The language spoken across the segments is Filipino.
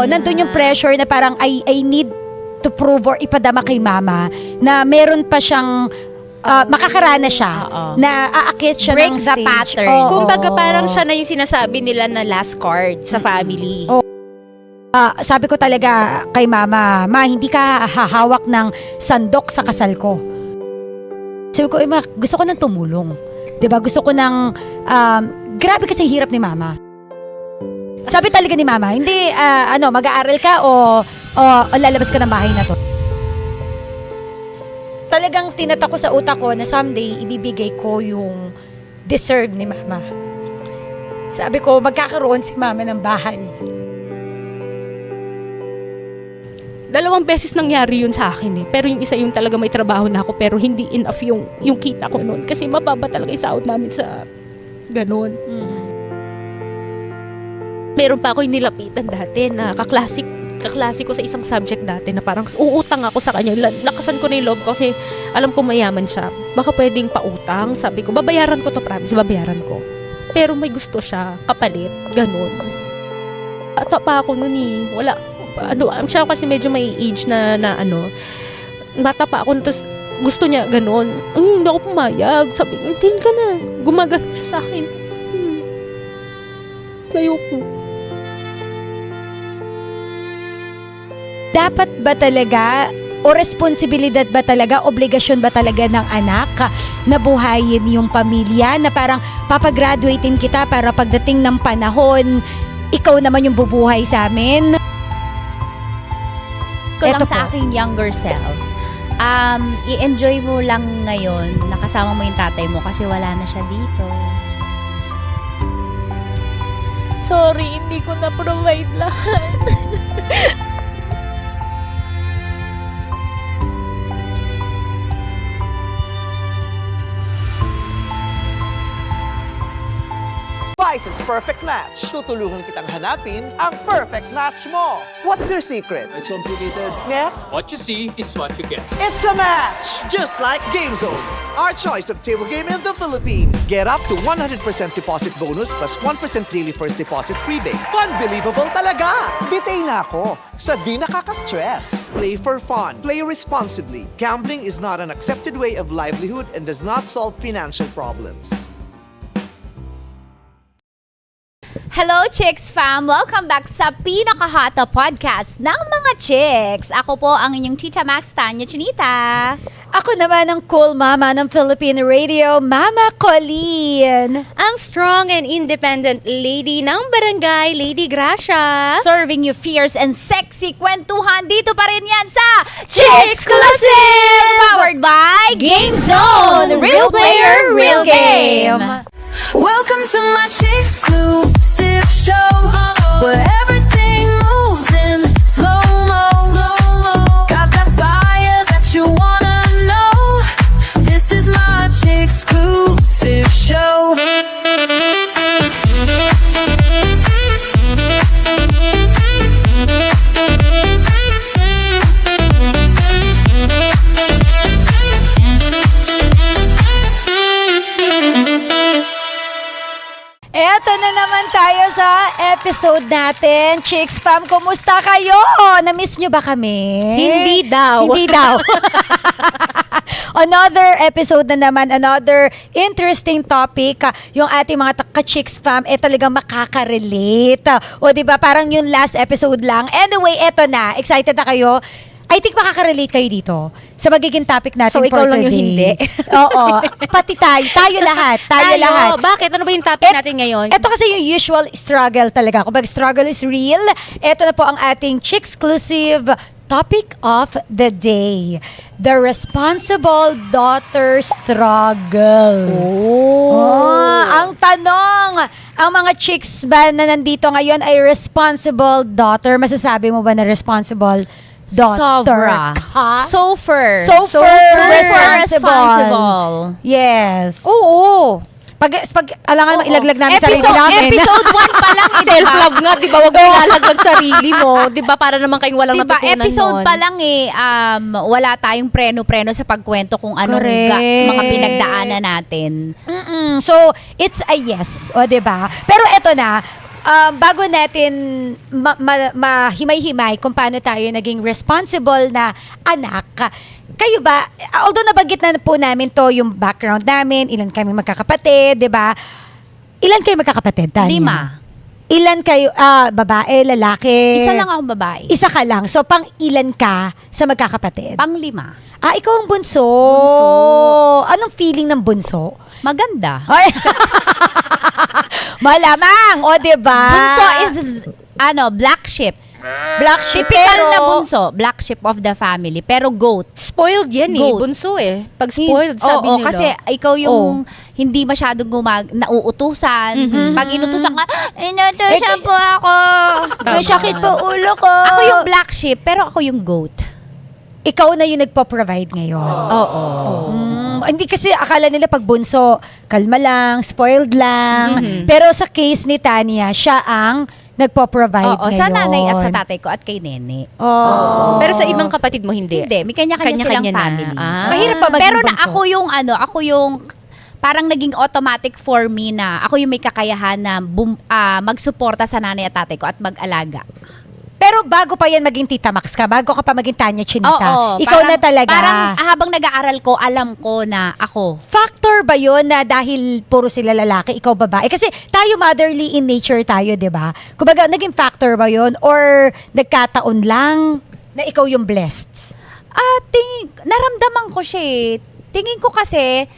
nandun yung pressure na parang I need to prove or ipadama kay mama na meron pa siyang makakarana siya na aakyat siya break ng the stage. pattern. Kumbaga parang siya na yung sinasabi nila na last card sa family. Sabi ko talaga kay mama, hindi ka hahawak ng sandok sa kasal ko. Sabi ko, gusto ko nang tumulong. 'Di ba? Gusto ko nang grabe kasi hirap ni mama. Sabi talaga ni mama, hindi mag-aaral ka o lalabas ka ng bahay na to. Talagang tinatak ko sa utak ko na someday ibibigay ko yung deserve ni mama. Sabi ko, magkakaroon si mama ng bahay. 2 beses nangyari yun sa akin eh. Pero yung isa yung talaga may trabaho na ako pero hindi enough yung kita ko noon. Kasi mababa talaga yung sahod namin sa ganun. Meron pa ako yung nilapitan dati na kaklase ko sa isang subject dati na parang uutang ako sa kanya. Lakasan ko na yung loob ko kasi alam ko mayaman siya. Baka pwedeng pautang. Sabi ko, babayaran ko to, promise, babayaran ko. Pero may gusto siya, kapalit, ganun. Ata pa ako nun eh. Wala, siya kasi medyo may age na bata pa ako, tapos gusto niya ganun. Hindi ako pumayag. Sabi, tingin ka na. Gumagano siya sa akin. Ayoko. Dapat ba talaga o responsibilidad ba talaga, obligasyon ba talaga ng anak na buhayin yung pamilya na parang papagraduatein kita para pagdating ng panahon, ikaw naman yung bubuhay sa amin? Ko lang Eto sa po. aking younger self, i-enjoy mo lang ngayon, nakasama mo yung tatay mo kasi wala na siya dito. Sorry, hindi ko na-provide lahat. Vice's Perfect Match. Tutulungan kitang hanapin ang perfect match mo. What's your secret? It's complicated. Next, What you see is what you get. it's a match! Just like GameZone, our choice of table game in the Philippines. Get up to 100% deposit bonus plus 1% daily first deposit rebate. Unbelievable talaga! Bitay na ako sa di nakaka-stress. Play for fun. Play responsibly. Gambling is not an accepted way of livelihood and does not solve financial problems. Hello, Chicks Fam! Welcome back sa pinakahata podcast ng mga chicks. Ako po ang inyong Tita Max, Tanya Chinita. Ako naman ang cool mama ng Philippine Radio, Mama Colleen. Ang strong and independent lady ng barangay, Lady Gracia. Serving you fierce and sexy kwentuhan. Dito pa rin yan sa Chicksclusive! Powered by Game Zone! Real player, real game! Welcome to my Chicksclusive show, where everything moves in slow-mo. Got that fire that you wanna know. This is my Chicksclusive show. Eto na naman tayo sa episode natin. Chicks Fam, kumusta kayo? Na-miss nyo ba kami? Hindi daw. Hindi daw. Another episode na naman, another interesting topic. Yung ating mga ka-Chicks Fam, talagang makaka-relate. O diba, parang yung last episode lang. Anyway, eto na. Excited na kayo? I think makaka-relate kayo dito sa magiging topic natin So, for ikaw lang today. yung hindi? Oo. Pati tayo lahat. Tayo lahat. Bakit? Ano ba yung topic natin ngayon? Ito kasi yung usual struggle talaga. Kung struggle is real, ito na po ang ating Chicksclusive topic of the day. The responsible daughter struggle. Ang tanong, ang mga chicks ba na nandito ngayon ay responsible daughter? Masasabi mo ba na responsible daughter Sobra. ka? Sofer. Responsible. Yes. Oo. Pag alangan mo ilaglag namin sarili namin. Episode 1 pa lang. Self-love nga, di ba? Huwag mo ilalaglag sarili mo. Di ba? Para naman kayong walang Diba, natutunan episode nun. pa lang wala tayong preno-preno sa pagkwento kung anong Correct. mga pinagdaanan natin. So, it's a yes. O, diba? Pero eto na, bago natin mahimay-himay kung paano tayo naging responsible na anak, kayo ba, although nabanggit na po namin to yung background namin, ilan kami magkakapatid, di ba? Ilan kayo magkakapatid, Tanya? 5. Ilan kayo, babae, lalaki? Isa lang akong babae. Isa ka lang. So, pang ilan ka sa magkakapatid? Pang 5. Ikaw ang bunso. Anong feeling ng bunso? Maganda. Ay. Malamang, o diba? Bunso is, black sheep. Black sheep, Typical na bunso, black sheep of the family. Pero goat. Spoiled yan Goat. bunso Pag spoiled, sabi Oo, nila. kasi ikaw yung hindi masyadong nauutusan. Pag inutusan ka, inutusan po ako. May sakit po ulo ko. Ako yung black sheep, pero ako yung goat. Ikaw na yung nagpo-provide ngayon. Oo. Hindi kasi akala nila pag bunso, kalma lang, spoiled lang. Pero sa case ni Tanya, siya ang nagpo-provide Oo, ngayon. sa nanay at sa tatay ko at kay nene. Oh. Pero sa ibang kapatid mo, hindi. Hindi, may kanya-kanya silang Kanya-kanya na. family. Mahirap pa maging Pero na bunso. ako yung parang naging automatic for me na ako yung may kakayahan na magsuporta sa nanay at tatay ko at mag-alaga. Pero bago pa yan maging Tita Max ka, bago ka pa maging Tanya Chinita, ikaw parang- na talaga. Parang habang nag-aaral ko, alam ko na ako. Factor ba yun na dahil puro sila lalaki, ikaw babae? Kasi tayo motherly in nature tayo, di ba? Kumbaga, naging factor ba yun? Or nagkataon lang na ikaw yung blessed? Naramdaman ko siya eh. Tingin ko kasi,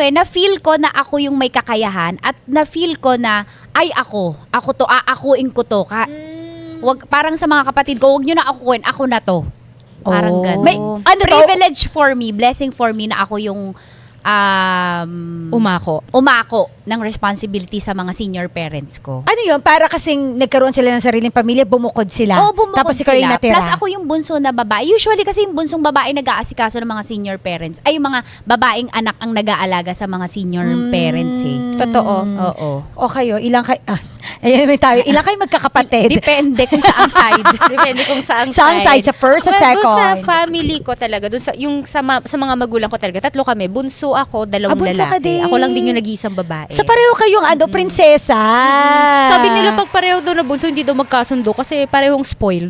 na-feel ko na ako yung may kakayahan at na-feel ko na, ako to, aakuin ko to. Parang sa mga kapatid ko, wag nyo na akuin, ako na to. Parang ganun. May, Privilege for me, blessing for me na ako yung umako ng responsibility sa mga senior parents ko. Ano yun? Para kasing nagkaroon sila ng sariling pamilya, bumukod sila. Oo, bumukod Tapos ikaw yung sila. natira. Plus ako yung bunso na babae. Usually kasi yung bunsong babae nag-aasikaso ng mga senior parents. Ay, yung mga babaeng anak ang nag-aalaga sa mga senior parents eh. Totoo. Oo. O kayo, ilang kayo, ayan may tayo, ilang kayo magkakapatid? Depende kung saang side. Depende kung saang Saang side? Sa first, sa second? Doon sa family ko talaga, doon sa mga magulang ko talaga, 3 kami. Bunso ako, 2 bunso ka lalaki. din. Ako lang din yung nag-iisang babae. So pareho kayong prinsesa. Sabi nila pag pareho daw na bunso, hindi daw magkasundo kasi parehong spoiled.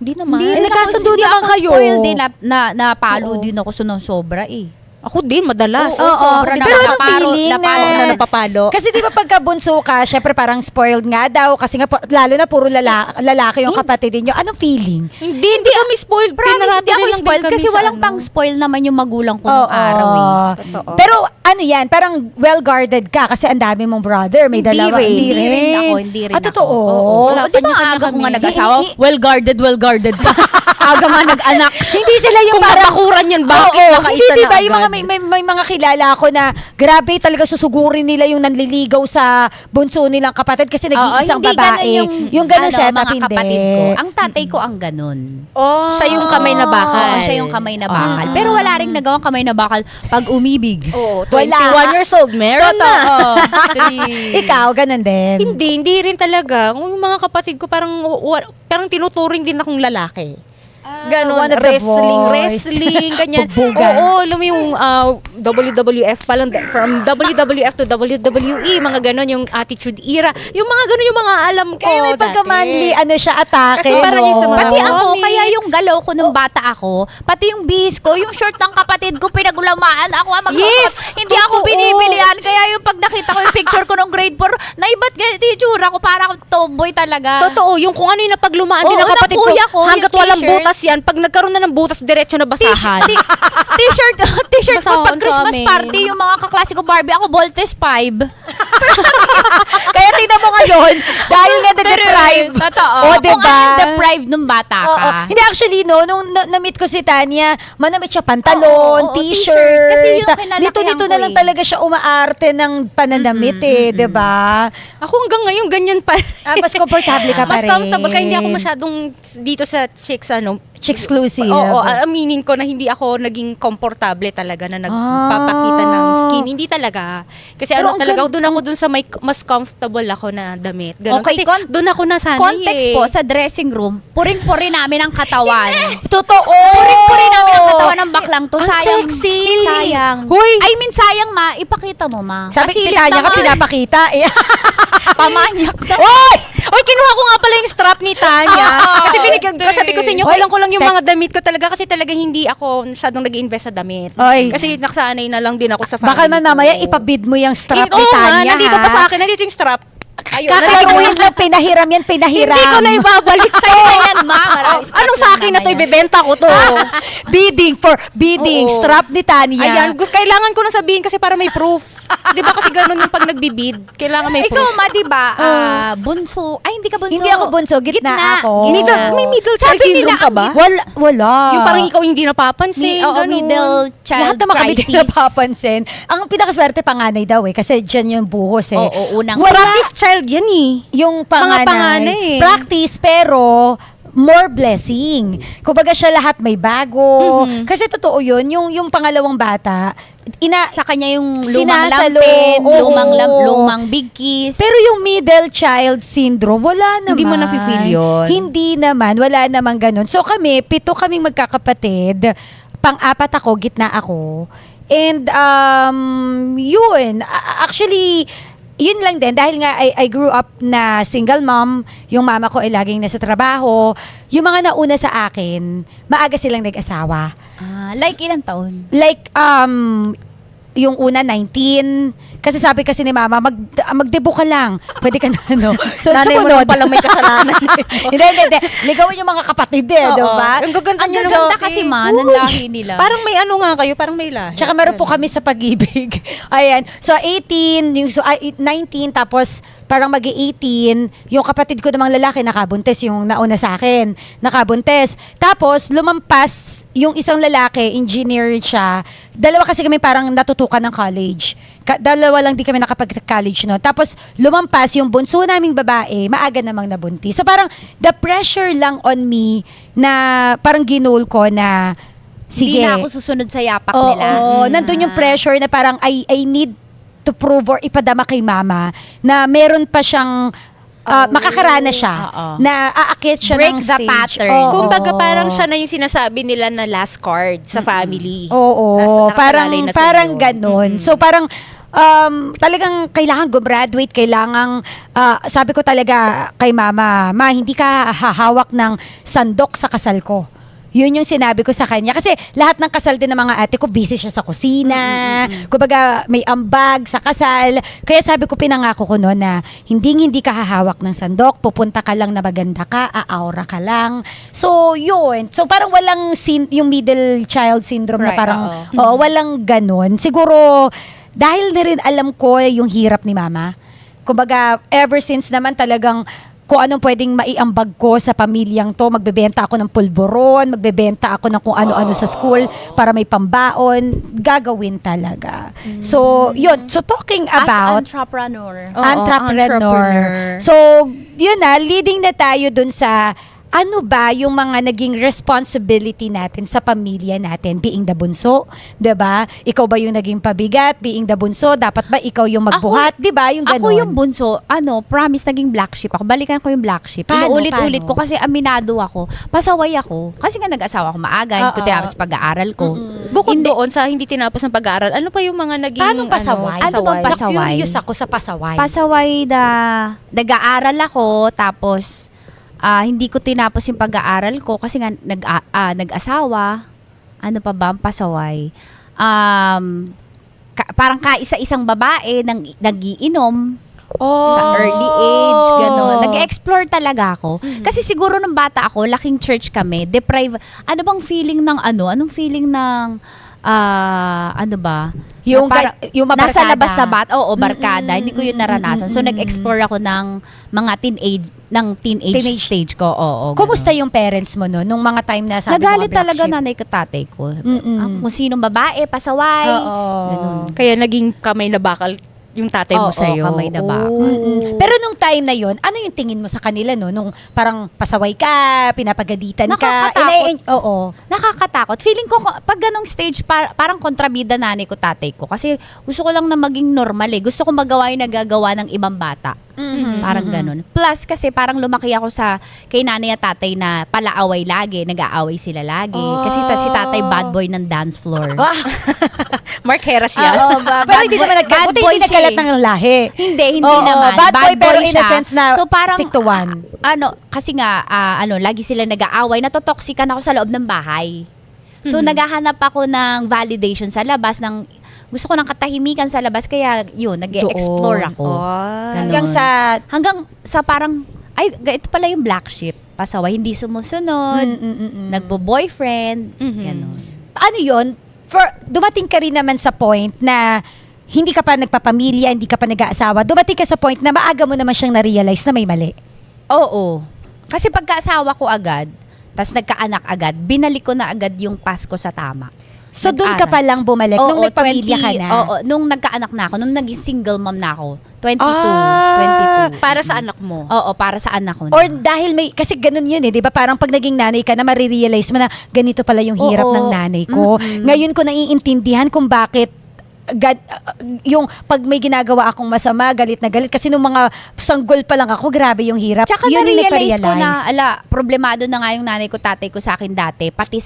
Hindi naman. Hindi. nagkasundo Hindi naman ako kayo. spoiled din na palo Oo. din ako sa sobra eh. Ako din, madalas. Oo, sobra pero anong napapalo- feeling napalo- na napapalo. Kasi di ba pagka bunso ka, syempre parang spoiled nga daw. Kasi nga, lalo na puro lalaki yung kapatid ninyo. Anong feeling? Hindi kami spoiled. Promise, Pinarati hindi ako rin lang spoiled din kami kasi sa walang pang spoil naman yung magulang ko nung Oo. araw eh. Totoo. Pero ano yan, parang well-guarded ka kasi ang dami mong brother. May Hindi dalawa. rin. Hindi rin ako. Totoo. Oo. Wala, Di ba kanya-kanya aga ko kami. nga nag-asawa? Hi- Well-guarded pa. Aga nga nag-anak. Hindi sila yung Kung parang... nabakuran yan, bakit Oo, nakaisa hindi na diba yung mga agad? may mga kilala ko na grabe talaga susugurin nila yung nanliligaw sa bunso nilang kapatid kasi nag-iisang hindi babae. ganun Yung ganun setup, mga hindi. kapatid ko. Ang tatay ko ang ganun. Oh. Siya yung kamay na bakal. Oo, siya yung kamay na bakal. Pero wala rin nagawang kamay na bakal pag umibig. Oo, Wala. 21 years old, meron na. Ikaw, ganun din. Hindi rin talaga. Yung mga kapatid ko parang tinuturing din akong lalaki. Ganon, one of the boys. wrestling, ganyan. Bubugan. Oo, alam mo yung WWF pa lang, from WWF to WWE, mga ganon, yung attitude era. Yung mga ganon yung mga alam ko Kaya may dati. pagka-manly, ano siya, atake. Kasi parang yung sa mga Pati ako, comics. kaya yung galaw ko nung bata ako, pati yung bihis ko, yung short ng kapatid ko, pinagulamaan ako Yes! Hindi ako Totoo. binibilian. Kaya yung pag nakita ko yung picture ko nung grade 4, naiba't ganito yung tsura ko, parang tomboy talaga. Totoo, yung kung ano yung napaglumaan din Oo, ng kapatid ko, nakuya ko, hanggat yung walang t-shirt. butas yan, pag nagkaroon na ng butas, diretso na basahan. T-shirt ko pag Basahan sa Christmas amin. party, yung mga kaklase ko Barbie, ako Voltes 5. Kaya tingnan mo ngayon, dahil nga na-deprive. Totoo. O, Kung diba? ano yung deprived nung bata ka. Oo. Hindi, actually, no, nung na-meet ko si Tanya, manamit siya pantalon, Oo, t-shirt. Kasi yun ang kinalakihan Dito ko na lang eh. talaga siya umaarte ng pananamit di ba? Ako hanggang ngayon, ganyan pa. Mas komportable ka pa Mas rin. comfortable. Kaya hindi ako masyadong dito sa chicks, Exclusive. Oo, aminin ko na hindi ako naging komportable talaga na nagpapakita ng skin. Hindi talaga. Kasi Pero ano ang talaga, doon ako dun sa may mas comfortable ako na damit. Ganun. Okay, Kasi doon ako nasanay Context eh. po, sa dressing room, puring-puri namin ang katawan. Totoo! Puring-puri namin ang katawan ng baklang to. Ang Sayang. sexy! Sayang. Huy! I mean, sayang ma. Ipakita mo, ma. Sabi si Pasilip Tanya ka naman. pinapakita. Eh. Pamanyak na. Oy! Oy, kinuha ko nga pala yung strap ni Tanya. Kasi sabi ko sa inyo, Hoy, kulang ko lang yung mga damit ko talaga kasi talaga hindi ako masyadong nag-invest sa damit. Oy. Kasi nakasanay na lang din ako sa family. Baka man mamaya ko. ipabid mo yung strap Oo ni nga, Tanya, nandito pa ha? sa akin. Nandito yung strap. Ayun, Kakagawin lang, pinahiram yan, pinahiram. Hindi ko na ibabalik sa'yo. Sa'yo na yan, ma. Marami strap Anong sa lang akin na to? naman yan. Ibebenta ko to. Bidding, Oo. strap ni Tanya. Ayan, kailangan ko na sabihin kasi para may proof. Di ba kasi ganun yung pag nagbibid, kailangan may Ikaw, proof. ma, di ba? Bunso. Ay, hindi ka bunso. Hindi ako bunso, gitna ako. May middle child syndrome ka ba? Wala. Yung parang ikaw hindi napapansin. Oo, ganun. middle child Lahat naman kami crisis. din napapansin. Ang pinakaswerte panganay daw eh, kasi dyan yung buhos eh. Oo, unang. Practice child yan eh. Yung panganay. panganay eh. Practice pero more blessing. Kumbaga siya lahat may bago. Kasi totoo yun, yung pangalawang bata, Sa kanya yung lumang Sinasalo. lampin, Oo. lumang big kiss. pero yung middle child syndrome, wala naman. Hindi mo nafe-feel yun? Hindi naman, wala namang ganun. So kami, 7 kaming magkakapatid, pang-apat ako, gitna ako. And yun, actually, yun lang din, dahil nga I grew up na single mom, yung mama ko ay laging nasa trabaho, yung mga nauna sa akin, maaga silang nag-asawa. Like ilang taon? Like, yung una 19, kasi sabi kasi ni mama, magdebo ka lang. Pwede ka na, ano. So, Nanay mo naman palang may kasalanan. hindi. Ligawan yung mga kapatid eh, di ba? Ang gaganda Ang niyo gaganda kasi ma, ng lahi nila. Parang may ano nga kayo, parang may lahi. Tsaka meron po kami sa pag-ibig. Ayan. So, 18, 19, tapos parang mag-18, yung kapatid ko namang lalaki nakabuntes, yung nauna sa akin, nakabuntes. Tapos, lumampas yung isang lalaki, engineer siya. Dalawa kasi kami parang natutukan ng college. Dalawa lang di kami nakapag-college no. Tapos, lumampas yung bunso naming babae, maaga namang nabuntis. So, parang the pressure lang on me na parang ginol ko na sige. Hindi na ako susunod sa yapak Oo, nila. nandun yung pressure na parang I need to prove or ipadama kay mama na meron pa siyang makakaranas siya Oo. na aakit siya Break ng the stage. pattern. Oo. Kumbaga parang siya na yung sinasabi nila na last card sa family. Oo, parang nakasalalay na sa parang inyo. ganon. So parang talagang kailangan gumraduate, kailangan sabi ko talaga kay mama, hindi ka hahawak ng sandok sa kasal ko. Yun yung sinabi ko sa kanya. Kasi lahat ng kasal din ng mga ate ko, busy siya sa kusina. Kumbaga, may ambag sa kasal. Kaya sabi ko, pinangako ko noon na hindi ka hahawak ng sandok. Pupunta ka lang na maganda ka, aaura ka lang. So, yun. So, parang walang yung middle child syndrome na Right, parang, oo. walang ganun. Siguro, dahil na rin alam ko yung hirap ni mama. Kumbaga, ever since naman talagang kung anong pwedeng maiambag ko sa pamilyang to, magbebenta ako ng pulburon, magbebenta ako ng kung ano-ano sa school para may pambaon, gagawin talaga. So, yun. So, talking about As entrepreneur. Oo, entrepreneur. entrepreneur. So, yun leading na tayo dun sa ano ba yung mga naging responsibility natin sa pamilya natin, being the bunso, 'di ba? Ikaw ba yung naging pabigat, being the bunso, dapat ba ikaw yung magbuhat, 'di ba? Yung Ako ganun. yung bunso, promise naging black sheep ako. Balikan ko yung black sheep. Paano? Inuulit-ulit Paano? ko kasi aminado ako. Pasaway ako. Kasi nga nag-asawa ako maaga, hindi ko Oo. tinapos pag-aaral ko. Bukod doon sa hindi tinapos ng pag-aaral, ano pa yung mga naging Paano pasaway? Ano bang pasaway? Na-curious ako sa pasaway. Pasaway na nag-aaral ako, tapos hindi ko tinapos yung pag-aaral ko kasi nga nag-asawa. Ano pa ba ang pasaway? Parang kaisa-isang babae nag-iinom. Sa early age, gano'n. Nag-explore talaga ako. Kasi siguro nung bata ako, laking church kami, deprive. Ano bang feeling ng Anong feeling ng, ano ba? Yung Nasa mabarkada. labas na bata, oo, barkada. Hindi ko yun naranasan. So, nag-explore ako ng mga teenage stage ko. Oo, Kumusta ganun. yung parents mo no nung mga time na sabi Nagalit mo nga, talaga black sheep? nanay ko, tatay ko. Mm-mm. Kung sinong babae, pasaway. Oo. Ganun. Kaya naging kamay na bakal yung tatay mo Oo, sa'yo. kamay na ba? Oh. Pero nung time na yon, ano yung tingin mo sa kanila, no? Nung parang pasaway ka, pinapagaditan ka. Nakakatakot. Oo. Nakakatakot. Feeling ko, pag ganong stage, parang kontrabida nanay ko, tatay ko. Kasi gusto ko lang na maging normal eh. Gusto ko magawa yung nagagawa ng ibang bata. Parang ganun. Plus, kasi parang lumaki ako kay nanay at tatay na palaaway lagi. Nag-aaway sila lagi. Kasi si tatay bad boy ng dance floor. Mark Heras yan. Oo, Pero hindi naman bad boy hindi nagkalat ng lahi. Hindi Oo, naman. bad boy pero in a siya. sense na so, parang, stick to one. Kasi nga, lagi sila nag-aaway. Natotoxican ako sa loob ng bahay. So, naghahanap ako ng validation sa labas, gusto ko ng katahimikan sa labas, kaya yun, nag-explore ako. Hanggang Hanggang sa parang, ito pala yung black sheep. Pasaway, hindi sumusunod, nagbo-boyfriend, gano'n. ano yun, dumating ka rin naman sa point na hindi ka pa nagpapamilya, hindi ka pa nag-aasawa. Dumating ka sa point na maaga mo naman siyang na-realize na may mali. Oo. Kasi pagkaasawa ko agad, tas nagkaanak agad, binalik ko na agad yung path ko sa tama. So doon ka pa lang bumalik, nung nagpamilya ka na. Oo, nung nagkaanak na ako, nung naging single mom na ako, 22. Para sa anak mo. Oo, para sa anak ko na. Or dahil kasi ganun yun eh, di ba? Parang pag naging nanay ka na, marirealize mo na ganito pala yung hirap Oo. ng nanay ko. Ngayon ko naiintindihan kung bakit yung pag may ginagawa akong masama, galit na galit. Kasi nung mga sanggol pa lang ako, grabe yung hirap. Tsaka yun yung na-realize ko na, nagpa-realize. problemado na nga yung nanay ko, tatay ko sa akin dati. Pati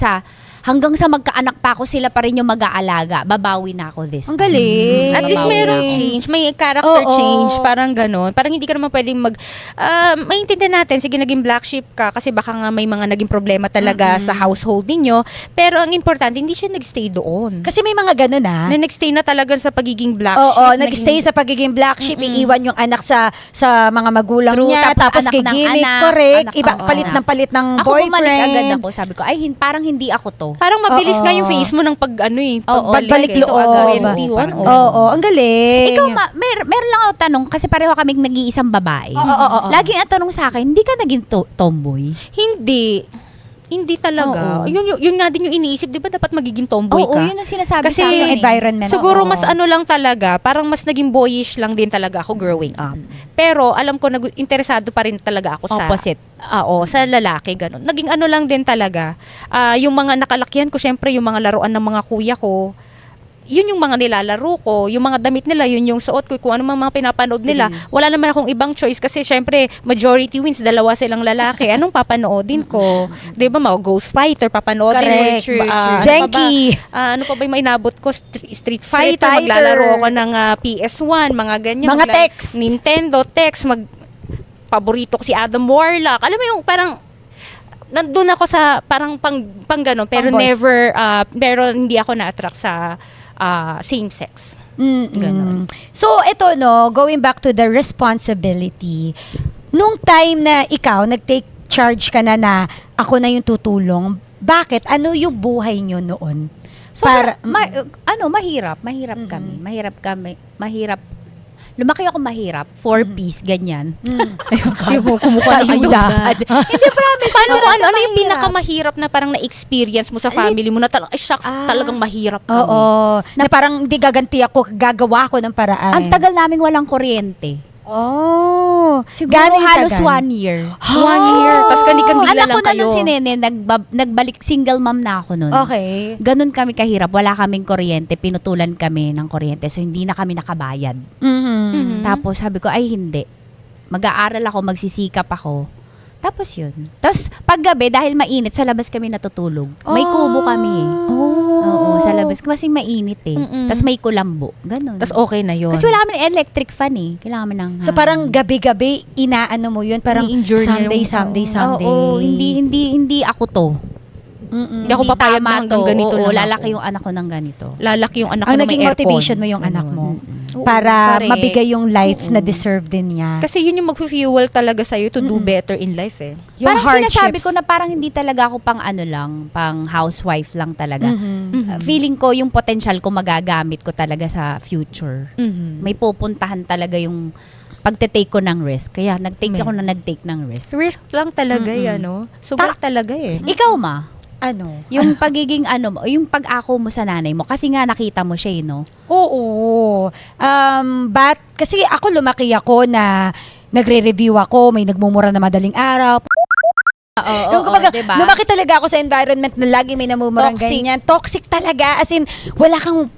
hanggang sa magkaanak pa ako, sila pa rin yung mag-aalaga. Babawi na ako this Ang time. galing. At least Babawi merong na ako. change, may character Oo. change, parang gano'n. Parang hindi ka naman pwedeng maintindihan natin, sige naging black sheep ka kasi baka nga may mga naging problema talaga sa household ninyo. Pero ang importante, hindi siya nagstay doon. Kasi may mga ganun Na nagstay na talaga sa pagiging black Oo, sheep. nag-stay sa pagiging black sheep, iiwan yung anak sa mga magulang True, niya, tapos tapos anak ng gigimik, anak, correct, anak iba, ng palit anak. ng palit ng Ako boyfriend. bumalik agad ako. Sabi ko, parang hindi ako to. Parang mabilis Oo. nga yung face mo ng pagbalik pagbalik eh. loob. Agad, Oo. 21. Oo, ang galing. Ikaw, meron lang ako tanong, kasi pareho kaming nag-iisang babae. Oo. Laging ang tanong sa akin, hindi ka naging tomboy? Hindi talaga. Oo. Yun nga din yung iniisip, 'di ba dapat magiging tomboy Oo, ka? yun ang sinasabi Kasi sa akin. yung environment. Siguro Oo. mas ano lang talaga, parang mas naging boyish lang din talaga ako growing up. Pero alam ko interesado pa rin talaga ako sa Opposite. sa lalaki ganun. Naging ano lang din talaga. Yung mga nakalakihan ko, syempre yung mga laruan ng mga kuya ko, yun yung mga nilalaro ko, yung mga damit nila, yun yung suot ko, kung ano mga pinapanood nila. Wala naman akong ibang choice kasi syempre majority wins, dalawa silang lalaki. Anong papanoodin ko? 'Di ba, mga Ghost Fighter papanoodin ko. Correct. True. Zenki. Ano pa ba yung may inabot ko? Street Street Fighter, Fighter. maglalaro ako ng PS1, mga ganyan. Mga text. Nintendo, text, paborito ko si Adam Warlock. Alam mo yung parang nandun ako sa parang pang ganon, pero Pang boys. pero hindi ako na-attract sa same sex. Ganon. So, ito going back to the responsibility. Nung time na ikaw, nag-take charge ka na ako na yung tutulong, bakit? Ano yung buhay nyo noon? So, mahirap kami. Lumaki ako mahirap, 4-piece, ganyan. Yung kumukuha ng ayuda. Hindi, promise. Paano mo, ano yung mahirap. pinakamahirap na parang na-experience mo sa family mo na talagang, ay shucks, talagang mahirap kami. Oo. Na parang hindi gaganti ako, gagawa ko ng paraan. Ang tagal naming walang kuryente. Oh. Siguro Gano'ng halos tagal? 1 year. 1 year. Tapos kandila Anak lang ko na kayo. nun si Nene, nagbalik, single mom na ako nun. Okay. Ganun kami kahirap. Wala kaming kuryente. Pinutulan kami ng kuryente. So, hindi na kami nakabayad. Mhm. Tapos, sabi ko, ay hindi. Mag-aaral ako, magsisikap ako. Tapos yun. Tapos, paggabi, dahil mainit, sa labas kami natutulog. May kubo kami eh. Oo, sa labas. Kasi mainit eh. Tapos may kulambo. Ganun. Tapos okay na yun. Kasi wala kami ng electric fan eh. Kailangan kami ng So parang gabi-gabi, inaano mo yun, parang Ni-endure niya someday, yung- someday. Oo, hindi ako to. Hindi ako papayag na hanggang ganito Oo, lang lalaki ako. yung anak ko ng ganito. Lalaki yung anak ko Ang na naging may aircon. motivation mo yung anak mo. Oo, Para correct. mabigay yung life na deserve din niya. Kasi yun yung mag-fuel talaga sa'yo to do better in life eh. Yung Parang sinasabi hardships. ko na parang hindi talaga ako pang ano lang, pang housewife lang talaga. Mhm. Feeling ko yung potential ko magagamit ko talaga sa future. May pupuntahan talaga yung pagte-take ko ng risk. Kaya nag-take ng risk. Risk lang talaga yan, no? Sugal talaga eh. Ikaw ma? Ano? Yung pagiging mo, yung pag-ako mo sa nanay mo. Kasi nga nakita mo siya, no? Oo. Kasi ako lumaki ako na nagre-review ako, may nagmumura na madaling araw. Oo, Kumbaga, diba? lumaki talaga ako sa environment na lagi may namumurang Toxic. ganyan. Toxic talaga. As in, wala kang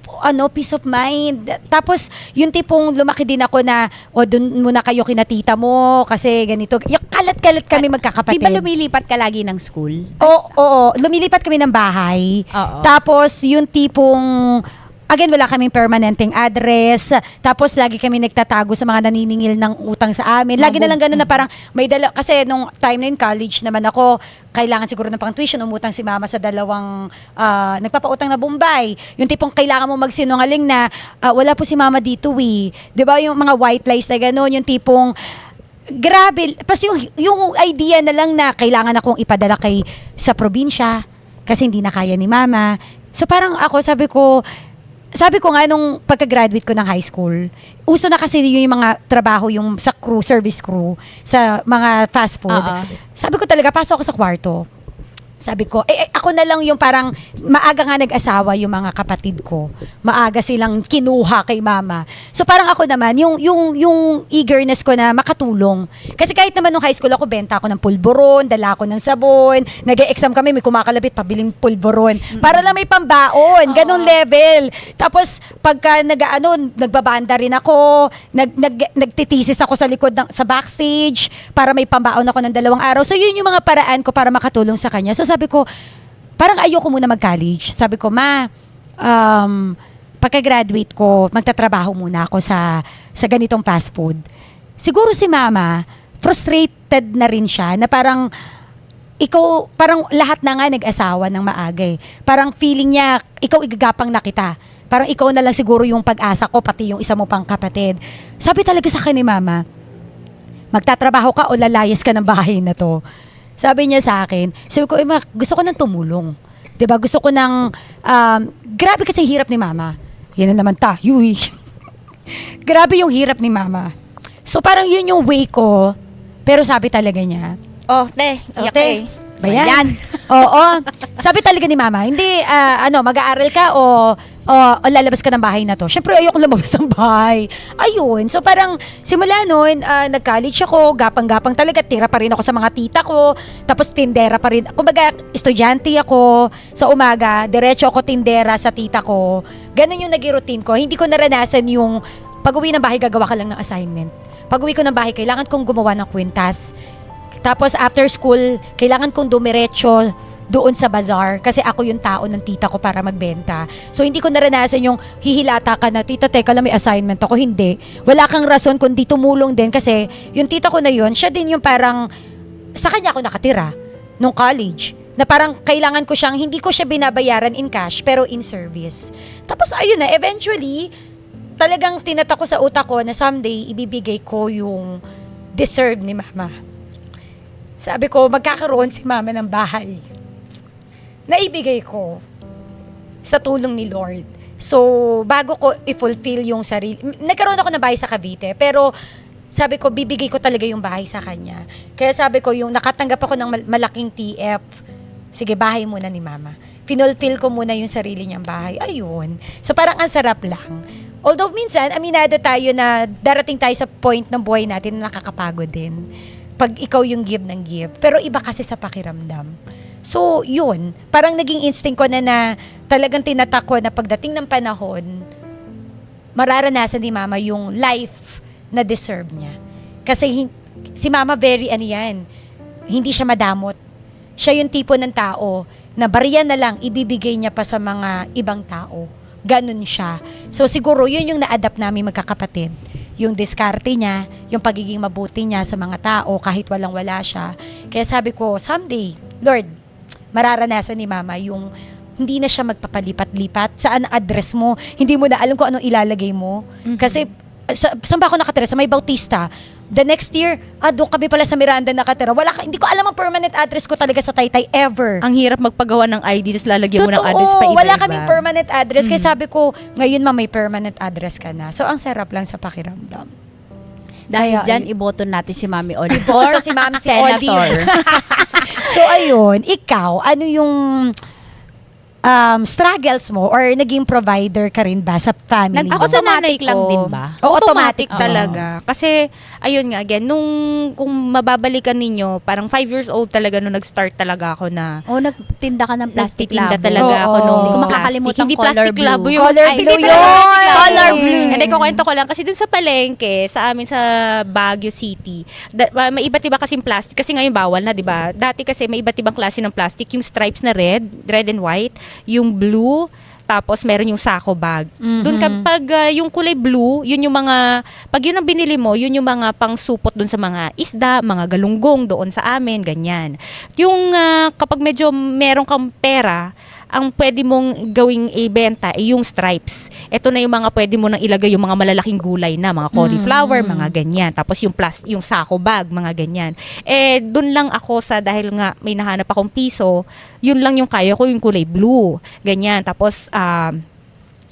peace of mind. Tapos, yung tipong lumaki din ako na, dun muna kayo kinatita mo kasi ganito. Yung kalat-kalat kami magkakapatid. Di ba lumilipat ka lagi ng school? Oo. Lumilipat kami ng bahay. Oo. Tapos, yung tipong, again, wala kaming permanenteng address. Tapos, lagi kami nagtatago sa mga naniningil ng utang sa amin. Lagi na lang ganun na parang may kasi nung time na yun, college naman ako, kailangan siguro ng pang tuition, umutang si mama sa dalawang nagpapautang na Bombay. Yung tipong kailangan mo magsinungaling na wala po si mama dito Di ba yung mga white lies na gano'n, yung tipong grabe. Pas yung idea na lang na kailangan akong ipadala sa probinsya kasi hindi na kaya ni mama. So parang ako, sabi ko nga nung pagka-graduate ko ng high school, uso na kasi yung mga trabaho yung sa crew, service crew, sa mga fast food. Sabi ko talaga, pasok ako sa kwarto. Sabi ko, ako na lang yung parang maaga nga nag-asawa yung mga kapatid ko. Maaga silang kinuha kay mama. So parang ako naman, yung eagerness ko na makatulong. Kasi kahit naman nung high school ako, benta ako ng pulburon, dala ako ng sabon, nag-e-exam kami, may kumakalabit, pabiling pulburon. Para lang may pambaon, ganun level. Tapos pagka nagbabanda rin ako, nagtitisis ako sa likod sa backstage, para may pambaon ako ng 2 araw. So yun yung mga paraan ko para makatulong sa kanya. So sabi ko, parang ayoko muna mag-college. Sabi ko, ma, pagka-graduate ko, magtatrabaho muna ako sa ganitong fast food. Siguro si mama, frustrated na rin siya na parang parang lahat na nga nag-asawa ng maaga eh. Parang feeling niya, ikaw igagapang na kita. Parang ikaw na lang siguro yung pag-asa ko, pati yung isa mo pang kapatid. Sabi talaga sa akin ni mama, magtatrabaho ka o lalayas ka ng bahay na to. Sabi niya sa akin, sabi ko, gusto ko nang tumulong. 'Di ba? Gusto ko nang, grabe kasi hirap ni mama. Yan na naman tayo eh. Grabe yung hirap ni mama. So parang yun yung way ko, pero sabi talaga niya, Okay. Bayan. Oo. Sabi talaga ni mama, hindi, mag-aaral ka o lalabas ka ng bahay na to. Siyempre, ayoko lumabas ng bahay. Ayun. So, parang, simula noon, nag-college ako, gapang-gapang talaga, tira pa rin ako sa mga tita ko, tapos tindera pa rin. Kumbaga, estudyante ako, sa umaga, diretso ako tindera sa tita ko. Ganun yung naging routine ko. Hindi ko naranasan yung pag-uwi ng bahay, gagawa ka lang ng assignment. Pag-uwi ko ng bahay, kailangan kong gumawa ng kwintas. Tapos after school, kailangan kong dumiretso doon sa bazaar kasi ako yung tao ng tita ko para magbenta. So hindi ko naranasan yung hihilata ka na, tita, teka lang, may assignment ako. Hindi. Wala kang rason kundi tumulong din kasi yung tita ko na yun, siya din yung parang, sa kanya ako nakatira nung college. Na parang kailangan ko siyang, hindi ko siya binabayaran in cash pero in service. Tapos ayun na, eventually, talagang tinatak ko sa utak ko na someday ibibigay ko yung deserve ni mama. Sabi ko, magkakaroon si mama ng bahay. Naibigay ko sa tulong ni Lord. So, bago ko i-fulfill yung sarili, nagkaroon ako ng bahay sa Cavite, pero sabi ko, bibigay ko talaga yung bahay sa kanya. Kaya sabi ko, yung nakatanggap ako ng malaking TF, sige, bahay muna ni mama. Finulfill ko muna yung sarili niyang bahay. Ayun. So, parang ang sarap lang. Although minsan, aminado tayo na darating tayo sa point ng buhay natin na nakakapagod din. Pag ikaw yung give ng give. Pero iba kasi sa pakiramdam. So, yun. Parang naging instinct ko na talagang tinatak ko na pagdating ng panahon, mararanasan ni mama yung life na deserve niya. Kasi si mama very hindi siya madamot. Siya yung tipo ng tao na bariya na lang ibibigay niya pa sa mga ibang tao. Ganun siya. So, siguro yun yung na-adapt namin magkakapatid. Yung diskarte niya, yung pagiging mabuti niya sa mga tao kahit walang-wala siya. Kaya sabi ko, someday, Lord, mararanasan ni mama yung hindi na siya magpapalipat-lipat. Saan ang address mo? Hindi mo na alam kung anong ilalagay mo. Kasi, saan ba ako nakatira? Sa May Bautista. The next year, doon kami pala sa Miranda nakatira. Hindi ko alam ang permanent address ko talaga sa Taytay ever. Ang hirap magpagawa ng ID, tapos lalagyan mo ng address pa iba-iba. Wala kaming permanent address. Kaya sabi ko, ngayon may permanent address ka na. So, ang sarap lang sa pakiramdam. Dahil Kaya, dyan, iboto natin si Mami Olive. Iboto si Ma'am Senator. So, ayun, ikaw, ano yung struggles mo or naging provider ka rin ba sa family? Ako sa nanay Automatic lang ko. din ba? O, Automatic automatic talaga. Kasi, ayun nga, again, kung mababalikan ninyo, parang 5 years old talaga nung nag-start talaga ako na Nagtinda ka ng plastic nagtitinda labo. talaga ako Oo. nung Hindi ko makakalimutan Hindi color plastic blue. labo yung Color Ay, blue hindi yun! talaga plastic labo. Color blue. Hindi, kukwento ko lang. Kasi dun sa palengke, sa amin sa Baguio City, may iba't iba kasing plastic. Kasi ngayon bawal na, di ba? Dati kasi may iba't ibang klase ng plastic. Yung stripes na red and white, yung blue, tapos meron yung sako bag. Doon kapag yung kulay blue, yun yung mga, pag yun ang binili mo, yun yung mga pangsupot doon sa mga isda, mga galunggong doon sa amin, ganyan. Yung kapag medyo meron kang pera, ang pwede mong gawing ibenta ay yung stripes. Ito na yung mga pwede mo nang ilagay yung mga malalaking gulay na, mga cauliflower, mga ganyan. Tapos yung sako bag, mga ganyan. Doon lang ako dahil nga may nahanap akong piso, yun lang yung kaya ko, yung kulay blue. Ganyan. Tapos,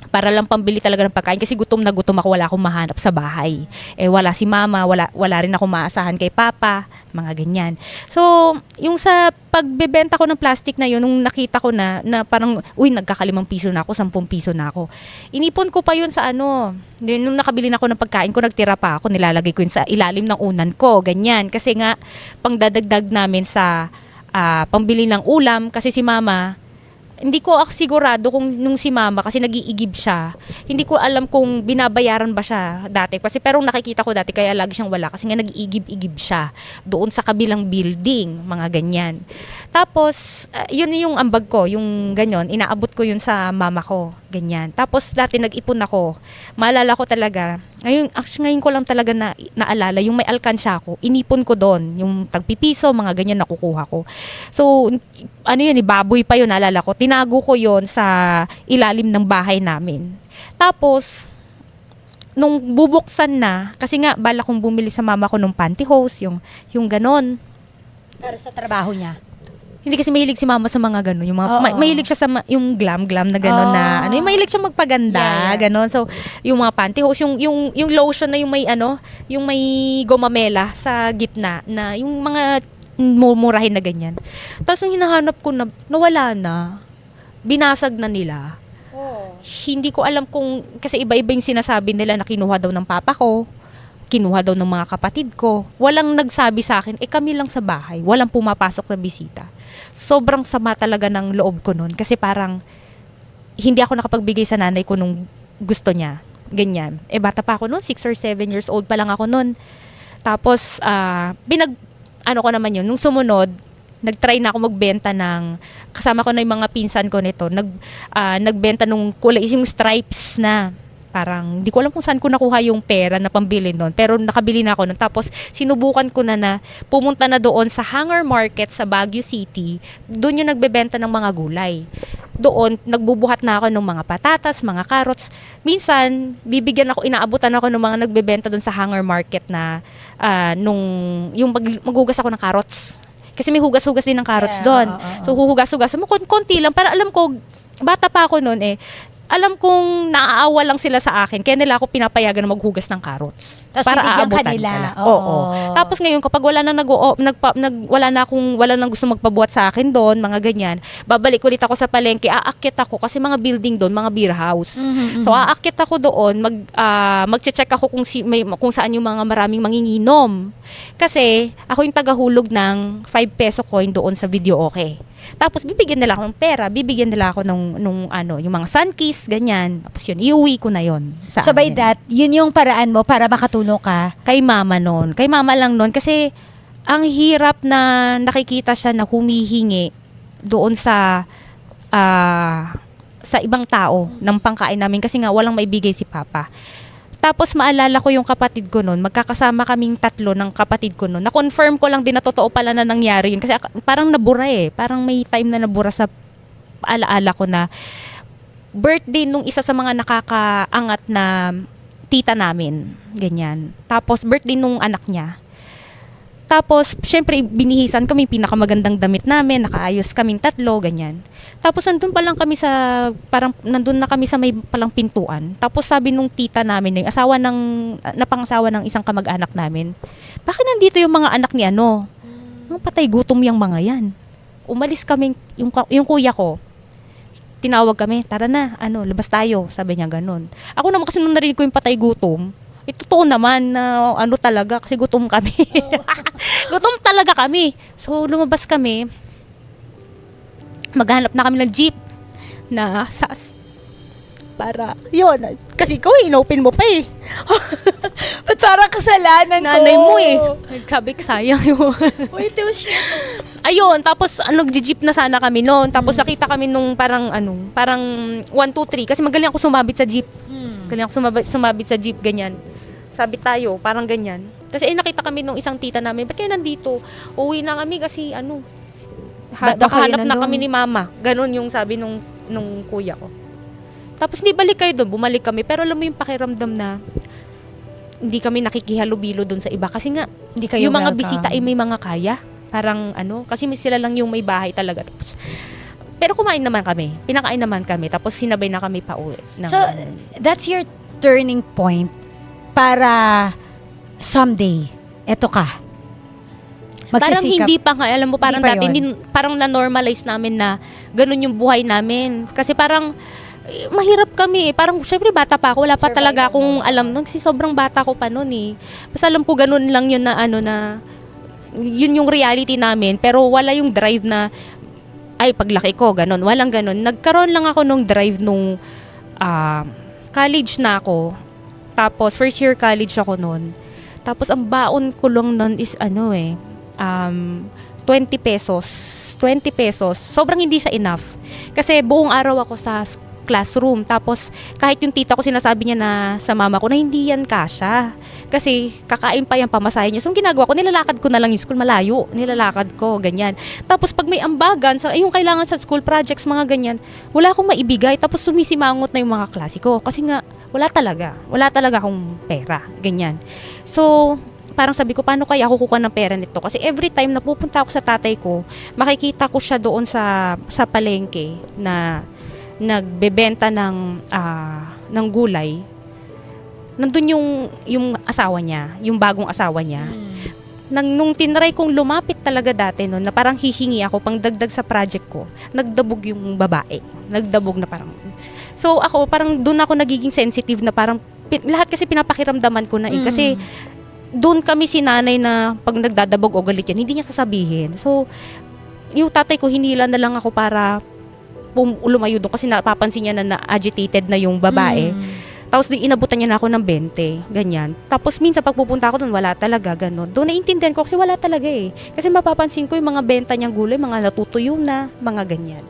para lang pambili talaga ng pagkain kasi gutom na gutom ako, wala akong mahanap sa bahay. Wala si mama, wala rin ako maasahan kay papa, mga ganyan. So, yung sa pagbebenta ko ng plastic na yun, nung nakita ko na parang, nagkaka5 piso na ako, 10 piso na ako. Inipon ko pa yun sa nung nakabili na ako ng pagkain ko, nagtira pa ako, nilalagay ko yun sa ilalim ng unan ko, ganyan. Kasi nga, pangdadagdag namin sa pambili ng ulam, kasi si mama, hindi ko sigurado kung nung si mama kasi nag-iigib siya. Hindi ko alam kung binabayaran ba siya dati. Kasi pero nakikita ko dati kaya lagi siyang wala kasi nga nag-iigib-igib siya doon sa kabilang building, mga ganyan. Tapos, yun yung ambag ko, yung ganyan. Inaabot ko yun sa mama ko, ganyan. Tapos dati nag-ipon ako. Maalala ko talaga, ngayon ko lang talaga naalala, yung may alkansya ko, inipon ko doon. Yung tagpipiso, mga ganyan nakukuha ko. So, baboy pa yun, naalala ko. Tinago ko yon sa ilalim ng bahay namin. Tapos, nung bubuksan na, kasi nga, bala kong bumili sa mama ko ng pantyhose, yung ganon. Para sa trabaho niya. Hindi kasi mahilig si mama sa mga ganon. Yung mga, Oo. mahilig siya sa yung glam na ganon na, yung mahilig siya magpaganda, Yeah. ganon. So, yung mga pantyhose, yung lotion na yung may yung may gomamela sa gitna, na yung mga mumurahin na ganyan. Tapos nung hinahanap ko na, nawala na. Binasag na nila. Hindi ko alam kung, kasi iba-iba yung sinasabi nila na kinuha daw ng papa ko, kinuha daw ng mga kapatid ko. Walang nagsabi sa akin, kami lang sa bahay. Walang pumapasok na bisita. Sobrang sama talaga ng loob ko nun. Kasi parang, hindi ako nakapagbigay sa nanay ko nung gusto niya. Ganyan. Bata pa ako nun, 6 or 7 years old pa lang ako nun. Tapos, ko naman yun, nung sumunod, nag-try na ako magbenta kasama ko na yung mga pinsan ko nito, nagbenta nung kulay, yung stripes na, parang, di ko alam kung saan ko nakuha yung pera na pambili nun, pero nakabili na ako nun. Tapos, sinubukan ko na pumunta na doon sa Hanger Market sa Baguio City, doon yung nagbebenta ng mga gulay. Doon, nagbubuhat na ako ng mga patatas, mga carrots. Minsan, inaabutan ako ng mga nagbebenta doon sa Hanger Market na, yung maghugas ako ng carrots. Kasi may hugas-hugas din ng carrots doon. So, huhugas-hugas mo, konti lang. Para alam ko, bata pa ako noon alam kong naaawa lang sila sa akin, kaya nila ako pinapayagan na maghugas ng carrots. Tapos para bibigyan ka aabutan nila. ko lang. Oo. Oo. Tapos ngayon, kapag wala na gusto magpabuhat sa akin doon, mga ganyan, babalik ulit ako sa palengke, aakyat ako, kasi mga building doon, mga beer house. So, aakyat ako doon, magche-check ako kung saan yung mga maraming manginginom. Kasi, ako yung tagahulog ng 5 peso coin doon sa video okay. Tapos bibigyan nila ako ng pera, bibigyan nila ako yung mga sunkiss, ganyan. Tapos yun, iuwi ko na yun sa So by amin. that, yun yung paraan mo para makatulong ka? Kay mama nun. Kay mama lang nun. Kasi ang hirap na nakikita siya na humihingi doon sa ibang tao ng pangkain namin kasi nga walang maibigay si papa. Tapos maalala ko yung kapatid ko noon, magkakasama kaming 3 ng kapatid ko noon. Na-confirm ko lang din na totoo pala na nangyari yun. Kasi parang nabura Parang may time na nabura sa alaala ko na birthday nung isa sa mga nakakaangat na tita namin. Ganyan. Tapos birthday nung anak niya. Tapos, syempre, binihisan kami, pinakamagandang damit namin, nakaayos kaming 3, ganyan. Tapos, nandun na kami sa may palang pintuan. Tapos, sabi nung tita namin, yung napangasawa ng isang kamag-anak namin, bakit nandito yung mga anak ni Patay gutom yung mga yan. umalis kami, yung kuya ko, tinawag kami, tara na, labas tayo. Sabi niya ganun. Ako naman kasi nung narinig ko yung patay gutom, totoo naman na talaga, kasi gutom kami. Gutom talaga kami. So, lumabas kami, maghanap na kami ng jeep na SAS. Para, yun, kasi ikaw inopen mo pa eh. Ba't parang kasalanan ko? Nanay mo eh. Nagkabik sayang yun. Wait, shit. Ayun, tapos jeep na sana kami noon. Tapos nakita kami nung parang 1, 2, 3. Kasi magaling ako sumabit sa jeep. Magaling ako sumabit sa jeep, ganyan. Sabi tayo, parang ganyan. Kasi nakita kami nung isang tita namin, ba't kayo nandito? Uwi na kami kasi Ba't daw kayo nakahanap na nandun? kami ni mama. Ganon yung sabi nung kuya ko. Tapos hindi balik kayo doon, bumalik kami. Pero alam mo yung pakiramdam na hindi kami nakikihalubilo doon sa iba. Kasi nga, Hindi kayo yung mga welcome. bisita ay may mga kaya. Parang kasi sila lang yung may bahay talaga. Tapos, pero kumain naman kami. Pinakain naman kami. Tapos sinabay na kami pa uwi. So, that's your turning point para someday, eto ka. parang Magsisikap. hindi pa nga, alam mo, parang Hindi pa dati, yun. parang na-normalize namin na ganun yung buhay namin. Kasi parang, mahirap kami. Parang, syempre, bata pa ako. Wala pa talaga akong alam nun. Kasi sobrang bata ko pa nun eh. Basta alam ko ganun lang yun na yun yung reality namin. Pero wala yung drive na, ay, paglaki ko, ganun. Walang ganun. Nagkaroon lang ako nung drive nung college na ako. Tapos, first year college ako nun. Tapos, ang baon ko lang nun is 20 pesos. 20 pesos. Sobrang hindi siya enough. Kasi buong araw ako sa classroom. Tapos, kahit yung tita ko sinasabi niya na sa mama ko na hindi yan kasya. Kasi, kakain pa yung pamasahe niya. So, ang ginagawa ko, nilalakad ko na lang yung school. Malayo. Nilalakad ko, ganyan. Tapos, pag may ambagan, yung kailangan sa school projects, mga ganyan, wala akong maibigay. Tapos, sumisimangot na yung mga klase ko. Kasi nga, wala talaga. Wala talaga akong pera. Ganyan. So, parang sabi ko, paano kaya ako kukuha ng pera nito? Kasi every time na pupunta ako sa tatay ko, makikita ko siya doon sa palengke na nagbebenta ng gulay. Nandun yung asawa niya, yung bagong asawa niya. Nung tinry kong lumapit talaga dati noon, na parang hihingi ako pang dagdag sa project ko, nagdabog yung babae. Nagdabog na parang. So ako, parang doon ako nagiging sensitive na parang, lahat kasi pinapakiramdaman ko na Kasi doon kami si nanay na pag nagdadabog o galit yan, hindi niya sasabihin. So, yung tatay ko, hinila na lang ako para lumayo doon kasi napapansin niya na agitated na yung babae. Tapos inabutan niya na ako ng 20, ganyan. Tapos minsan pagpupunta ako doon, wala talaga, gano'n. Doon naiintindihan ko kasi wala talaga eh. Kasi mapapansin ko yung mga benta niyang gulay, mga natutuyo na, mga ganyan.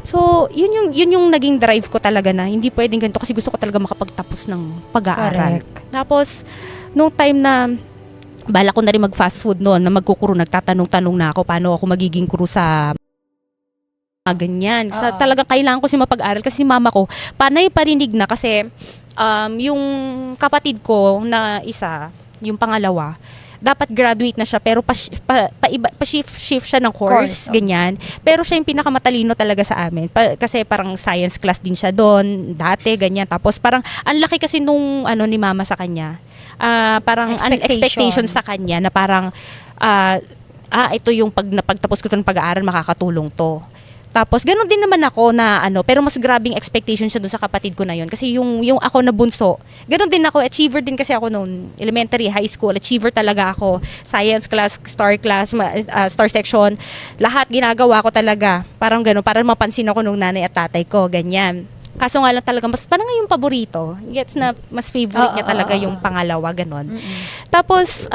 So, yun yung naging drive ko talaga na hindi pwedeng ganito kasi gusto ko talaga makapagtapos ng pag-aaral. Correct. Tapos, nung time na bala ko na rin mag-fast food noon, na magkukuro, nagtatanong-tanong na ako paano ako magiging kuro sa ganyan. Sa talagang kailangan ko si mapag-aral kasi si mama ko, panay parinig na kasi yung kapatid ko na isa, yung pangalawa, dapat graduate na siya pero pa-shift siya ng course, ganyan. Pero siya yung pinakamatalino talaga sa amin. Kasi parang science class din siya doon dati, ganyan. Tapos parang ang laki kasi nung ni mama sa kanya. Parang an expectation sa kanya na parang ito yung pagtapos ko ng pag-aaral makakatulong to. Tapos, gano'n din naman ako na pero mas grabing expectation siya dun sa kapatid ko na yun. Kasi yung ako na bunso, gano'n din ako, achiever din kasi ako noon, elementary, high school, achiever talaga ako. Science class, star section, lahat ginagawa ko talaga. Parang gano'n, para mapansin ako nung nanay at tatay ko, ganyan. Kaso nga lang talaga, mas parang yung paborito. Gets na, mas favorite niya talaga yung pangalawa, gano'n. Tapos,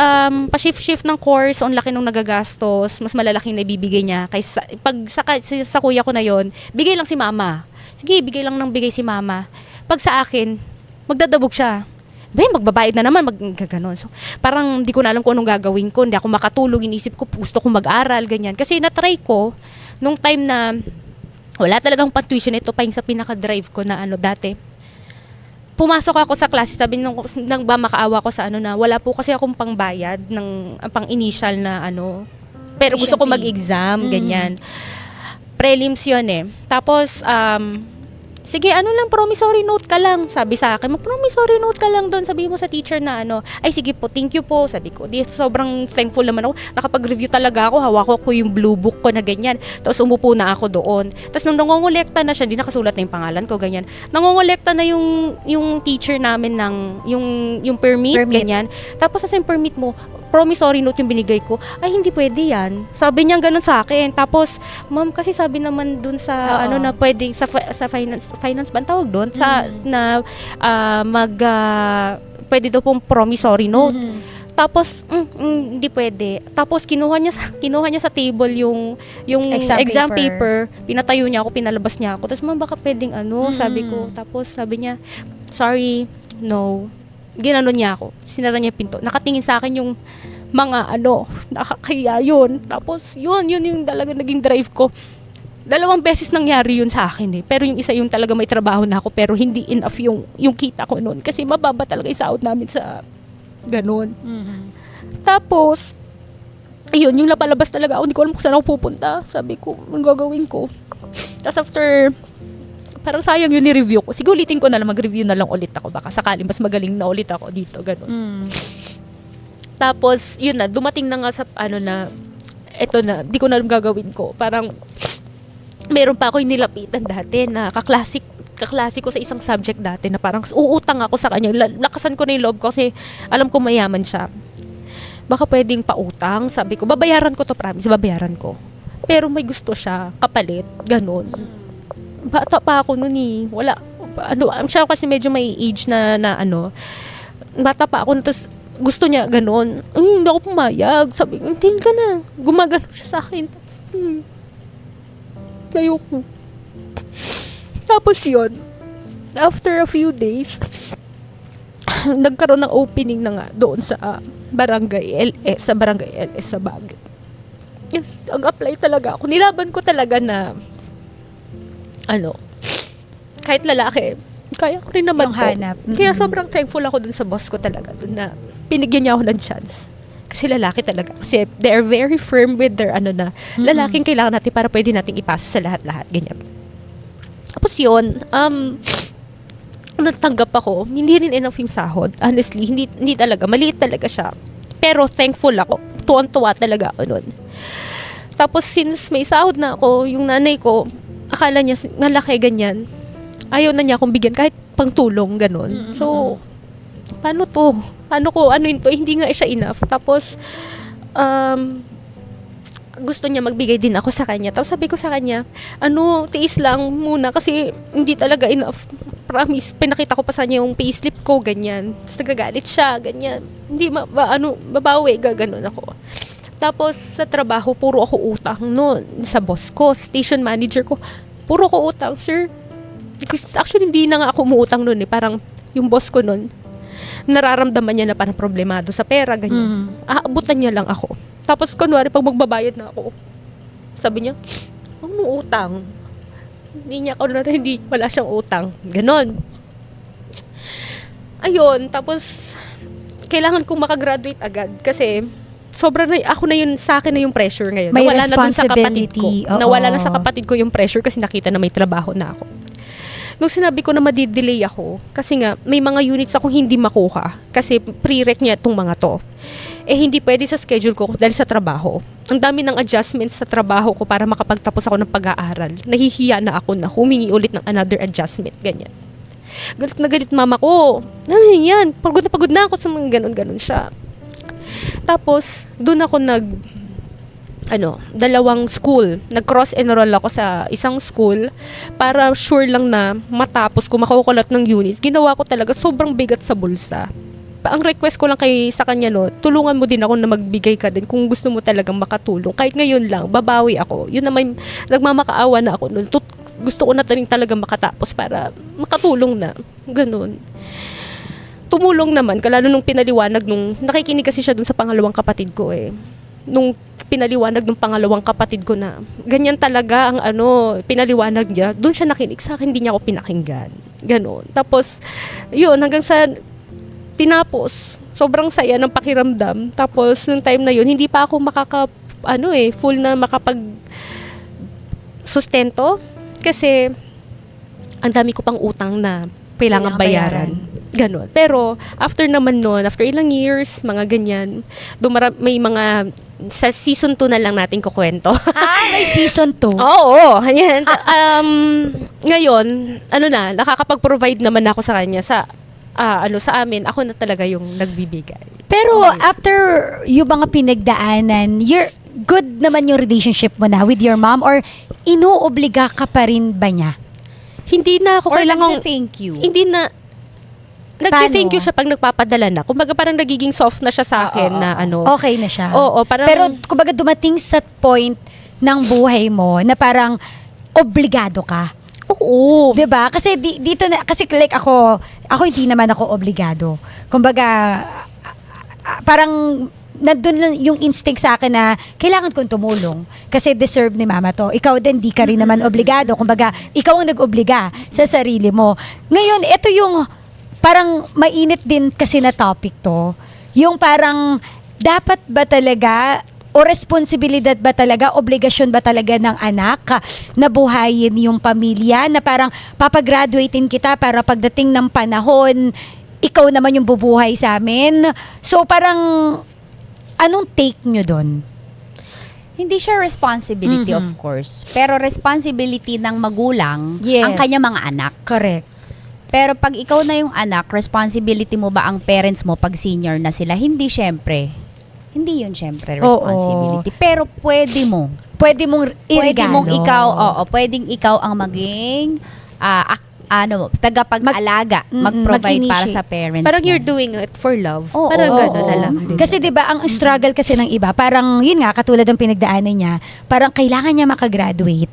pa-shift ng course, ang laki nung nagagastos, mas malalaking na ibibigay niya. Kaysa, pag sa kuya ko na yon, bigay lang si mama. Sige, bigay lang ng bigay si mama. Pag sa akin, magdadabog siya. Magbabayad na naman, ganon. So, parang hindi ko na alam kung anong gagawin ko, hindi ako makatulog, inisip ko, gusto kong mag-aral, ganyan. Kasi na-try ko, nung time na wala talagang pang-tuition, ito pa yung sa pinaka-drive ko na dati. Pumasok ako sa klase, sabi nang ba makaawa ko sa na wala po kasi akong pangbayad ng pang-initial na pero gusto ko mag-exam, ganyan. Prelims yun eh. Tapos, sige, ano lang, promissory note ka lang. Sabi sa akin, mag-promissory note ka lang doon. Sabi mo sa teacher na ano, ay sige po, thank you po. Sabi ko, di, sobrang thankful naman ako. Nakapag-review talaga ako, hawak ko yung blue book ko na ganyan. Tapos umupo na ako doon. Tapos nung nangongolekta na siya, di nakasulat na yung pangalan ko, ganyan. Nangongolekta na yung teacher namin ng, yung permit, ganyan. Tapos sa permit mo, promissory note yung binigay ko, ay hindi pwede yan. Sabi niya ganun sa akin. Tapos, ma'am, kasi sabi naman dun sa, ano na pwede, sa finance ba ang tawag doon? Sa, na, pwede daw pong promissory note. Tapos, hindi pwede. Tapos, kinuha niya sa table yung exam paper. Pinatayo niya ako, pinalabas niya ako. Tapos, ma'am, baka pwedeng ano, sabi ko. Tapos, sabi niya, sorry, no. Ginano niya ako. Sinara niya yung pinto. Nakatingin sa akin yung mga nakakahiya yun. Tapos, yun yung talaga naging drive ko. 2 beses nangyari yun sa akin eh. Pero yung isa yung talaga may trabaho na ako pero hindi enough yung kita ko noon. Kasi mababa talaga yung sahod namin sa ganun. Tapos, ayun, yung napalabas talaga ako. Hindi ko alam kung saan ako pupunta. Sabi ko, ang gagawin ko. Tapos after, parang sayang yun ni-review ko. Sige, ulitin ko na lang, mag-review na lang ulit ako. Baka sakali mas magaling na ulit ako dito, ganun. Tapos, yun na, dumating na nga sa, eto na, di ko na alam gagawin ko. Parang, meron pa ako yung nilapitan dati na kaklase ko sa isang subject dati na parang uutang ako sa kanya. Lakasan ko na yung loob ko kasi alam ko mayaman siya. Baka pwedeng pautang. Sabi ko, babayaran ko to, promise, babayaran ko. Pero may gusto siya, kapalit, ganun. Bata pa ako noon eh. Wala, siya kasi medyo may age na bata pa ako, tapos gusto niya ganun. Hindi ako pumayag. Sabi, tingin ka na. Gumagano siya sa akin. Tapos, ayoko. Tapos yun, after a few days, nagkaroon ng opening na nga doon sa barangay LS, sa Baguio. Yes, ang-apply talaga ako. Nilaban ko talaga na kahit lalaki, kaya ko rin naman Yung po. hanap. Kaya sobrang thankful ako dun sa boss ko talaga, dun na pinigyan niya ako ng chance. Kasi lalaki talaga. Kasi they are very firm with their lalaking kailangan natin para pwede nating ipasa sa lahat-lahat. Ganyan. Tapos yun, natanggap ako, hindi rin enough yung sahod. Honestly, hindi talaga. Maliit talaga siya. Pero thankful ako. Tuwan-tuwa talaga ako nun. Tapos since may sahod na ako, yung nanay ko, akala niya malaki ganyan. Ayaw na niya akong bigyan kahit pangtulong, ganun. So, paano to? Paano ko, to? Hindi nga siya enough. Tapos, gusto niya magbigay din ako sa kanya. Tapos sabi ko sa kanya, tiis lang muna kasi hindi talaga enough. Promise, pinakita ko pa sa kanya yung payslip ko, ganyan. Tapos nagagalit siya, ganyan. Hindi, babawi, gaganon ako. Tapos sa trabaho, puro ako utang noon. Sa boss ko, station manager ko, puro ako utang, sir. Actually, hindi na nga ako umuutang noon eh. Parang yung boss ko noon, nararamdaman niya na parang problemado sa pera, ganyan. Aabutan niya lang ako. Tapos kunwari, pag magbabayad na ako, sabi niya, anong utang? Hindi, wala siyang utang. Ganon. Ayun, tapos, kailangan kong makagraduate agad kasi sobrang ako na yun, sa akin na yung pressure ngayon. May Nawala na dun sa kapatid ko. responsibility. Oo. Nawala na sa kapatid ko yung pressure kasi nakita na may trabaho na ako. Nung sinabi ko na madidelay ako, kasi nga, may mga units akong hindi makuha kasi pre-rec niya itong mga to. Hindi pwede sa schedule ko dahil sa trabaho. Ang dami ng adjustments sa trabaho ko para makapagtapos ako ng pag-aaral. Nahihiya na ako na humingi ulit ng another adjustment, ganyan. Galit na galit mama ko. Yan, pagod na ako sa mga ganun-ganun siya. Tapos, doon ako dalawang school. Nag-cross-enroll ako sa isang school para sure lang na matapos ko makukulat ng units. Ginawa ko talaga sobrang bigat sa bulsa. Ang request ko lang sa kanya, tulungan mo din ako na magbigay ka din kung gusto mo talagang makatulong. Kahit ngayon lang, babawi ako. Yun na may nagmamakaawa na ako noon. Gusto ko na rin talaga makatapos para makatulong na. Ganun. Tumulong naman, lalo nung pinaliwanag nakikinig kasi siya dun sa pangalawang kapatid ko eh. Nung pinaliwanag ng pangalawang kapatid ko na ganyan talaga ang pinaliwanag niya, dun siya nakinig sa akin, hindi niya ako pinakinggan. Ganon. Tapos, yun, hanggang sa tinapos, sobrang saya ng pakiramdam. Tapos, nung time na yun, hindi pa ako full na makapag sustento. Kasi, ang dami ko pang utang na kailangan Kailangan bayaran. Ganon. Pero, after naman nun, after ilang years, mga ganyan, may mga, sa season 2 na lang natin kukwento. May season 2. Oo, ganyan. Ngayon, nakakapag-provide naman ako sa kanya sa sa amin, ako na talaga yung nagbibigay. Pero after yung mga pinagdaanan, you're good naman yung relationship mo na with your mom or inuobliga ka pa rin ba niya? Hindi na ako Or kailangan, thank you. hindi na, nag-thank you Paano? siya pag nagpapadala na. Kumbaga parang nagiging soft na siya sa akin na Okay na siya. Oo, parang, Pero kumbaga dumating sa point ng buhay mo na parang obligado ka. oo. 'Di ba? Kasi dito na kasi like ako hindi naman ako obligado. Kumbaga parang nandun lang yung instinct sa akin na kailangan kong tumulong kasi deserve ni mama to. Ikaw din di ka rin naman obligado. Kumbaga ikaw ang nag-obliga sa sarili mo. Ngayon ito yung parang mainit din kasi na topic to. Yung parang dapat ba talaga o responsibilidad ba talaga, obligasyon ba talaga ng anak na buhayin yung pamilya na parang papagraduatein kita para pagdating ng panahon, ikaw naman yung bubuhay sa amin. So parang, anong take nyo doon? Hindi siya responsibility, Mhm. of course. Pero responsibility ng magulang Yes. ang kanya mga anak. Correct. Pero pag ikaw na yung anak, responsibility mo ba ang parents mo pag senior na sila? Hindi syempre. Hindi yun syempre responsibility. Pero pwede mo. Pwede mong Pwede irigalo. mong ikaw, pwedeng ikaw ang maging tagapag-alaga, mag-provide para mag-initiate. sa parents Parang mo. you're doing it for love. Oo, Parang oo, gano'n na oo. lang. Kasi 'di ba ang struggle kasi ng iba, parang yun nga katulad ng pinagdaanan niya, parang kailangan niya makagraduate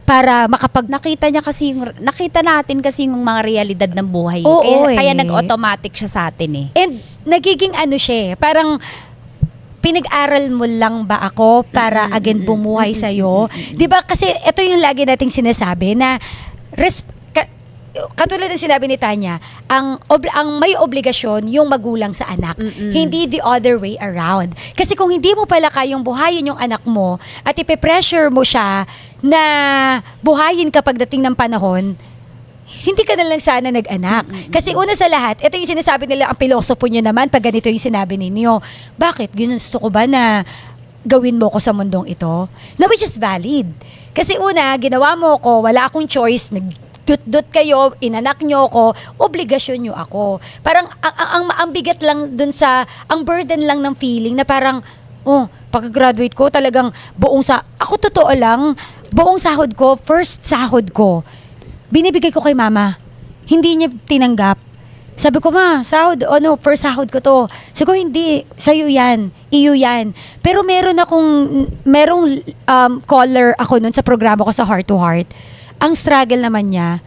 para nakita natin kasi yung mga realidad ng buhay. Oo, Kaya eh. nag-automatic siya sa atin eh. And nagiging ano siya, parang pinag-aral mo lang ba ako para again bumuhay sa'yo? 'Di ba kasi ito yung lagi nating sinasabi na katulad ng sinabi ni Tanya, ang may obligasyon yung magulang sa anak, hindi the other way around. Kasi kung hindi mo pala kayang buhayin yung anak mo at ipe-pressure mo siya na buhayin kapag dating ng panahon, hindi ka na lang sana nag-anak. Kasi una sa lahat, ito yung sinasabi nila, ang pilosopo nyo naman, pag ganito yung sinabi ninyo, bakit? Ginusto ko ba na gawin mo ko sa mundong ito? Na which is valid. Kasi una, ginawa mo ko, wala akong choice, nagdut-dut kayo, inanak nyo ko, obligasyon nyo ako. Parang, ang bigat lang dun sa, ang burden lang ng feeling na parang, pag-graduate ko, talagang ako totoo lang, buong sahod ko, first sahod ko, binibigay ko kay mama. Hindi niya tinanggap. Sabi ko, first sahod ko to. Sabi ko, hindi, sa'yo yan, iyo yan. Pero merong caller ako nun sa programa ko sa Heart to Heart. Ang struggle naman niya,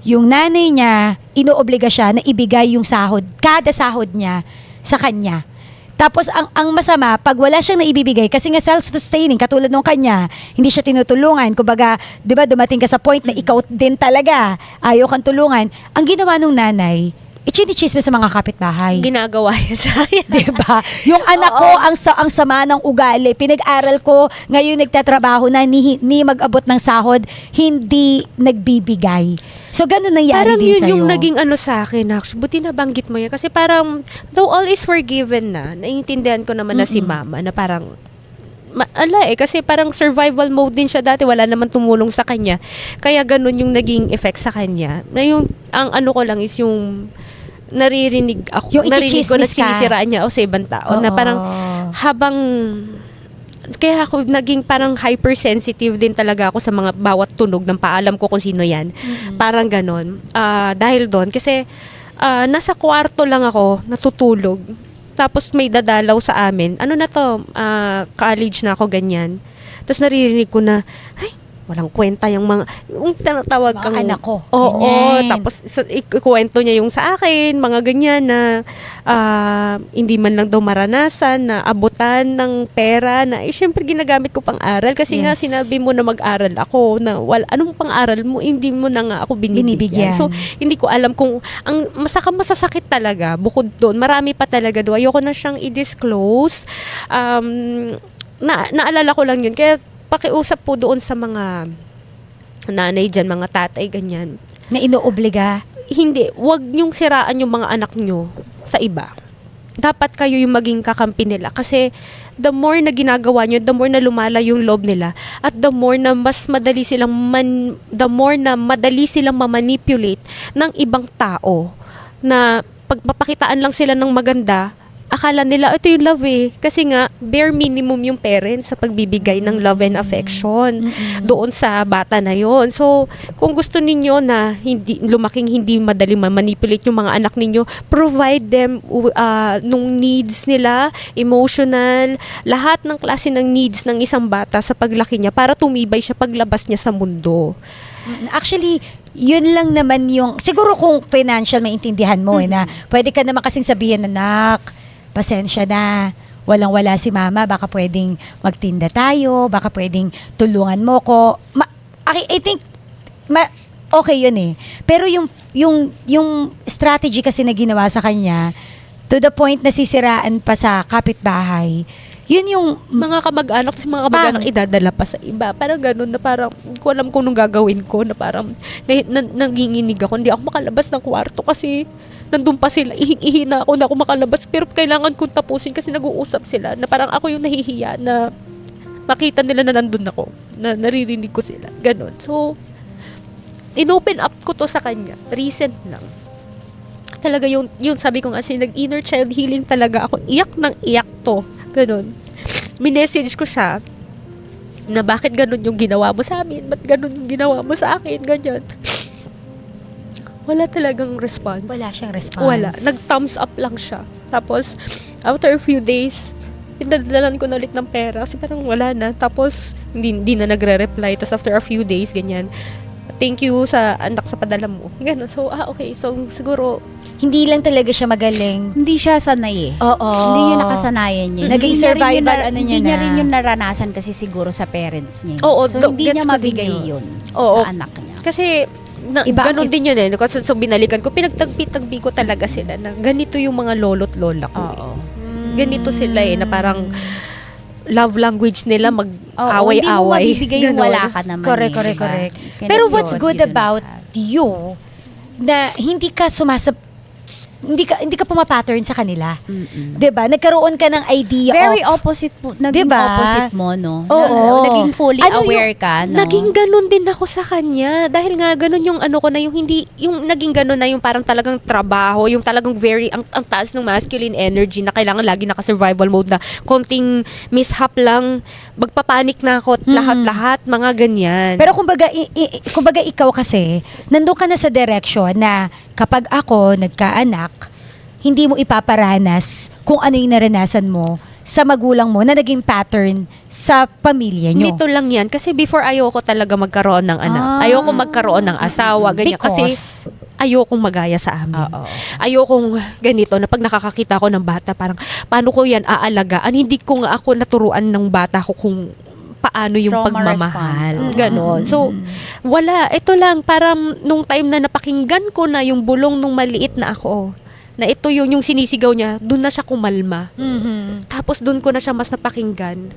yung nanay niya, inoobliga siya na ibigay yung sahod, kada sahod niya sa kanya. Tapos ang masama, pag wala siyang naibibigay, kasi nga self-sustaining, katulad nung kanya, hindi siya tinutulungan. Kumbaga, di ba dumating ka sa point na ikaw din talaga, ayaw kang tulungan. Ang ginawa nung nanay, ichinichismis sa mga kapitbahay. Ginagawa yan sa akin. Diba? Yung anak ko, ang sama ng ugali. Pinag-aral ko, ngayon nagtatrabaho na, ni mag-abot ng sahod, hindi nagbibigay. So, ganun nangyari Parang din yun sa'yo. yung naging sa akin. Actually, buti nabanggit mo yan. Kasi parang, though all is forgiven na, naiintindihan ko naman na si mama na parang, kasi parang survival mode din siya dati. Wala naman tumulong sa kanya. Kaya ganun yung naging effect sa kanya. Na yung, ang ko lang is yung narinig Yung ko na ichichismis ka. sinisiraan niya sa ibang tao. Na Oo. parang habang kaya ako naging parang hypersensitive din talaga ako sa mga bawat tunog ng paalam ko kung sino yan. Parang ganon. Dahil doon, kasi nasa kwarto lang ako, natutulog. Tapos may dadalaw sa amin. Ano na to? College na ako, ganyan. Tapos naririnig ko na, ay, walang kwenta yung yung tinatawag Mga kang anak ko. Oo, Ganyan. tapos ikukwento niya yung sa akin, mga ganyan na hindi man lang daw maranasan na abutan ng pera na syempre ginagamit ko pang aral kasi nga Yes. sinabi mo na mag-aral ako na anong pang aral mo, hindi mo na nga ako binibigyan. Binibigyan. So, hindi ko alam kung ang masasakit talaga bukod doon. Marami pa talaga doon. Ayoko na siyang i-disclose. Naalala ko lang yun. Kaya pakiusap po doon sa mga nanay dyan, mga tatay, ganyan. Na inuobliga. Hindi, wag niyong siraan yung mga anak niyo sa iba. Dapat kayo yung maging kakampi nila. Kasi the more na ginagawa niyo, the more na lumala yung loob nila, at the more na madali silang mamanipulate ng ibang tao na pagpapakitaan lang sila ng maganda, akala nila ito yung love kasi nga bare minimum yung parents sa pagbibigay ng love and affection doon sa bata na yon. So kung gusto ninyo na lumaking hindi madali manipulate yung mga anak ninyo, provide them nung needs nila, emotional, lahat ng klase ng needs ng isang bata sa paglaki niya para tumibay siya paglabas niya sa mundo. Actually, yun lang naman yung, siguro kung financial maintindihan mo na pwede ka naman kasing sabihin, anak, pasensya na, walang-wala si mama, baka pwedeng magtinda tayo, baka pwedeng tulungan mo ko. I think, okay yun eh. Pero yung strategy kasi na ginawa sa kanya, to the point na sisiraan pa sa kapitbahay, yun yung Mga kamag-anak, kasi mga kamag-anak idadala pa sa iba. Parang ganun na parang, hindi ko alam kung nung gagawin ko, na parang nanginginig ako. Hindi ako makalabas ng kwarto kasi nandun pa sila. Ihing-ihi na ako makalabas. Pero kailangan kong tapusin kasi nag-uusap sila na parang ako yung nahihiya na makita nila na nandun ako. Na naririnig ko sila. Ganun. So, inopen up ko to sa kanya. Recent lang. Talaga yung sabi ko nga, nag-inner child healing talaga ako. Iyak ng iyak to. Ganun. Minessage ko siya na bakit ganun yung ginawa mo sa amin? Ba't ganun yung ginawa mo sa akin? Ganyan. Wala talagang response. wala siyang response. Wala. Nag-thumbs up lang siya. Tapos, after a few days, pinadadalan ko na ulit ng pera kasi parang wala na. Tapos, hindi na nagre-reply. Tapos after a few days, ganyan. Thank you sa anak sa padala mo. Ganun. So, okay. So, siguro, Hindi lang talaga siya magaling. Hindi siya sanay eh. Oo. Hindi yun nakasanayan niya. Naging Hindi niya rin yun survival, ano niya Hindi niya na. rin yun naranasan kasi siguro sa parents niya. Oo, so, hindi gets niya ko din mabigay yun. yun Oo. sa anak niya. kasi, Iba- ganun din yun eh. Kasi, so, binalikan ko, pinagtagpi-tagpi ko talaga sila na ganito yung mga lolo't lola ko. Oo. Ganito sila na parang love language nila Oo, mag-away-away. hindi mo mabibigay yung Ganon. wala ka naman. Correct, eh, correct, diba? correct. Cannot Pero you what's good do that. about you na hindi ka hindi ka pumapattern sa kanila. Mm-mm. 'Di ba? Nagkaroon ka ng idea Very of opposite po. Naging Diba? opposite mo, no? Oo. Naging fully Ano aware ka, no? Naging ganun din ako sa kanya. Dahil nga ganun yung ano ko na yung hindi, yung naging ganun na yung parang talagang trabaho, yung talagang ang taas ng masculine energy na kailangan lagi naka-survival mode na konting mishap lang, magpapanik na ako, lahat-lahat, mga ganyan. Pero kumbaga ikaw kasi nandun ka na sa direction na kapag ako nagkaanak, hindi mo ipaparanas kung ano yung naranasan mo sa magulang mo na naging pattern sa pamilya nyo. Nito lang yan. Kasi before ayoko talaga magkaroon ng anak. Ayoko magkaroon ng asawa. Ganyan. Kasi ayokong magaya sa amin. Oo. Ayokong ganito na pag nakakakita ko ng bata, parang paano ko yan aalagaan? Hindi ko nga ako naturuan ng bata ko kung paano yung Trauma pagmamahal. response. Ganon. So, wala. Ito lang, parang nung time na napakinggan ko na yung bulong nung maliit na ako, na ito yung sinisigaw niya, doon na siya kumalma. Mhm. Tapos doon ko na siya mas napakinggan.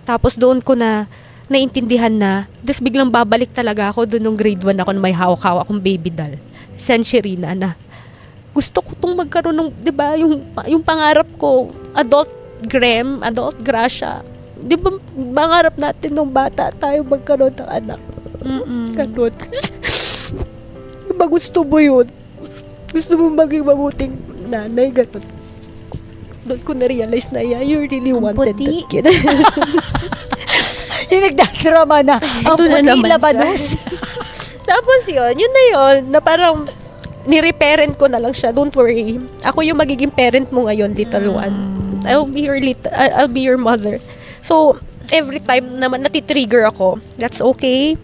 Tapos doon ko na naintindihan na, tapos biglang babalik talaga ako doon nung grade 1 ako na may hawak-hawak akong baby doll. Sensurina na. Gusto ko tong magkaroon ng, 'di ba, yung pangarap ko, adult Graham, adult Gracia. 'Di ba, pangarap natin nung bata tayo magkaroon ng anak. Ganun. Di ba gusto mo yun? Gusto mo maging mabuting nanay, ganun. Doon ko na-realize na, yeah, you really Ang wanted puti. that kid. Yung nagdadrama na ang Ito na puti naman labanos. Tapos yun na yun, na parang nireparent ko na lang siya. Don't worry. Ako yung magiging parent mo ngayon, little one. I'll be your mother. So, every time naman natitrigger ako, that's okay.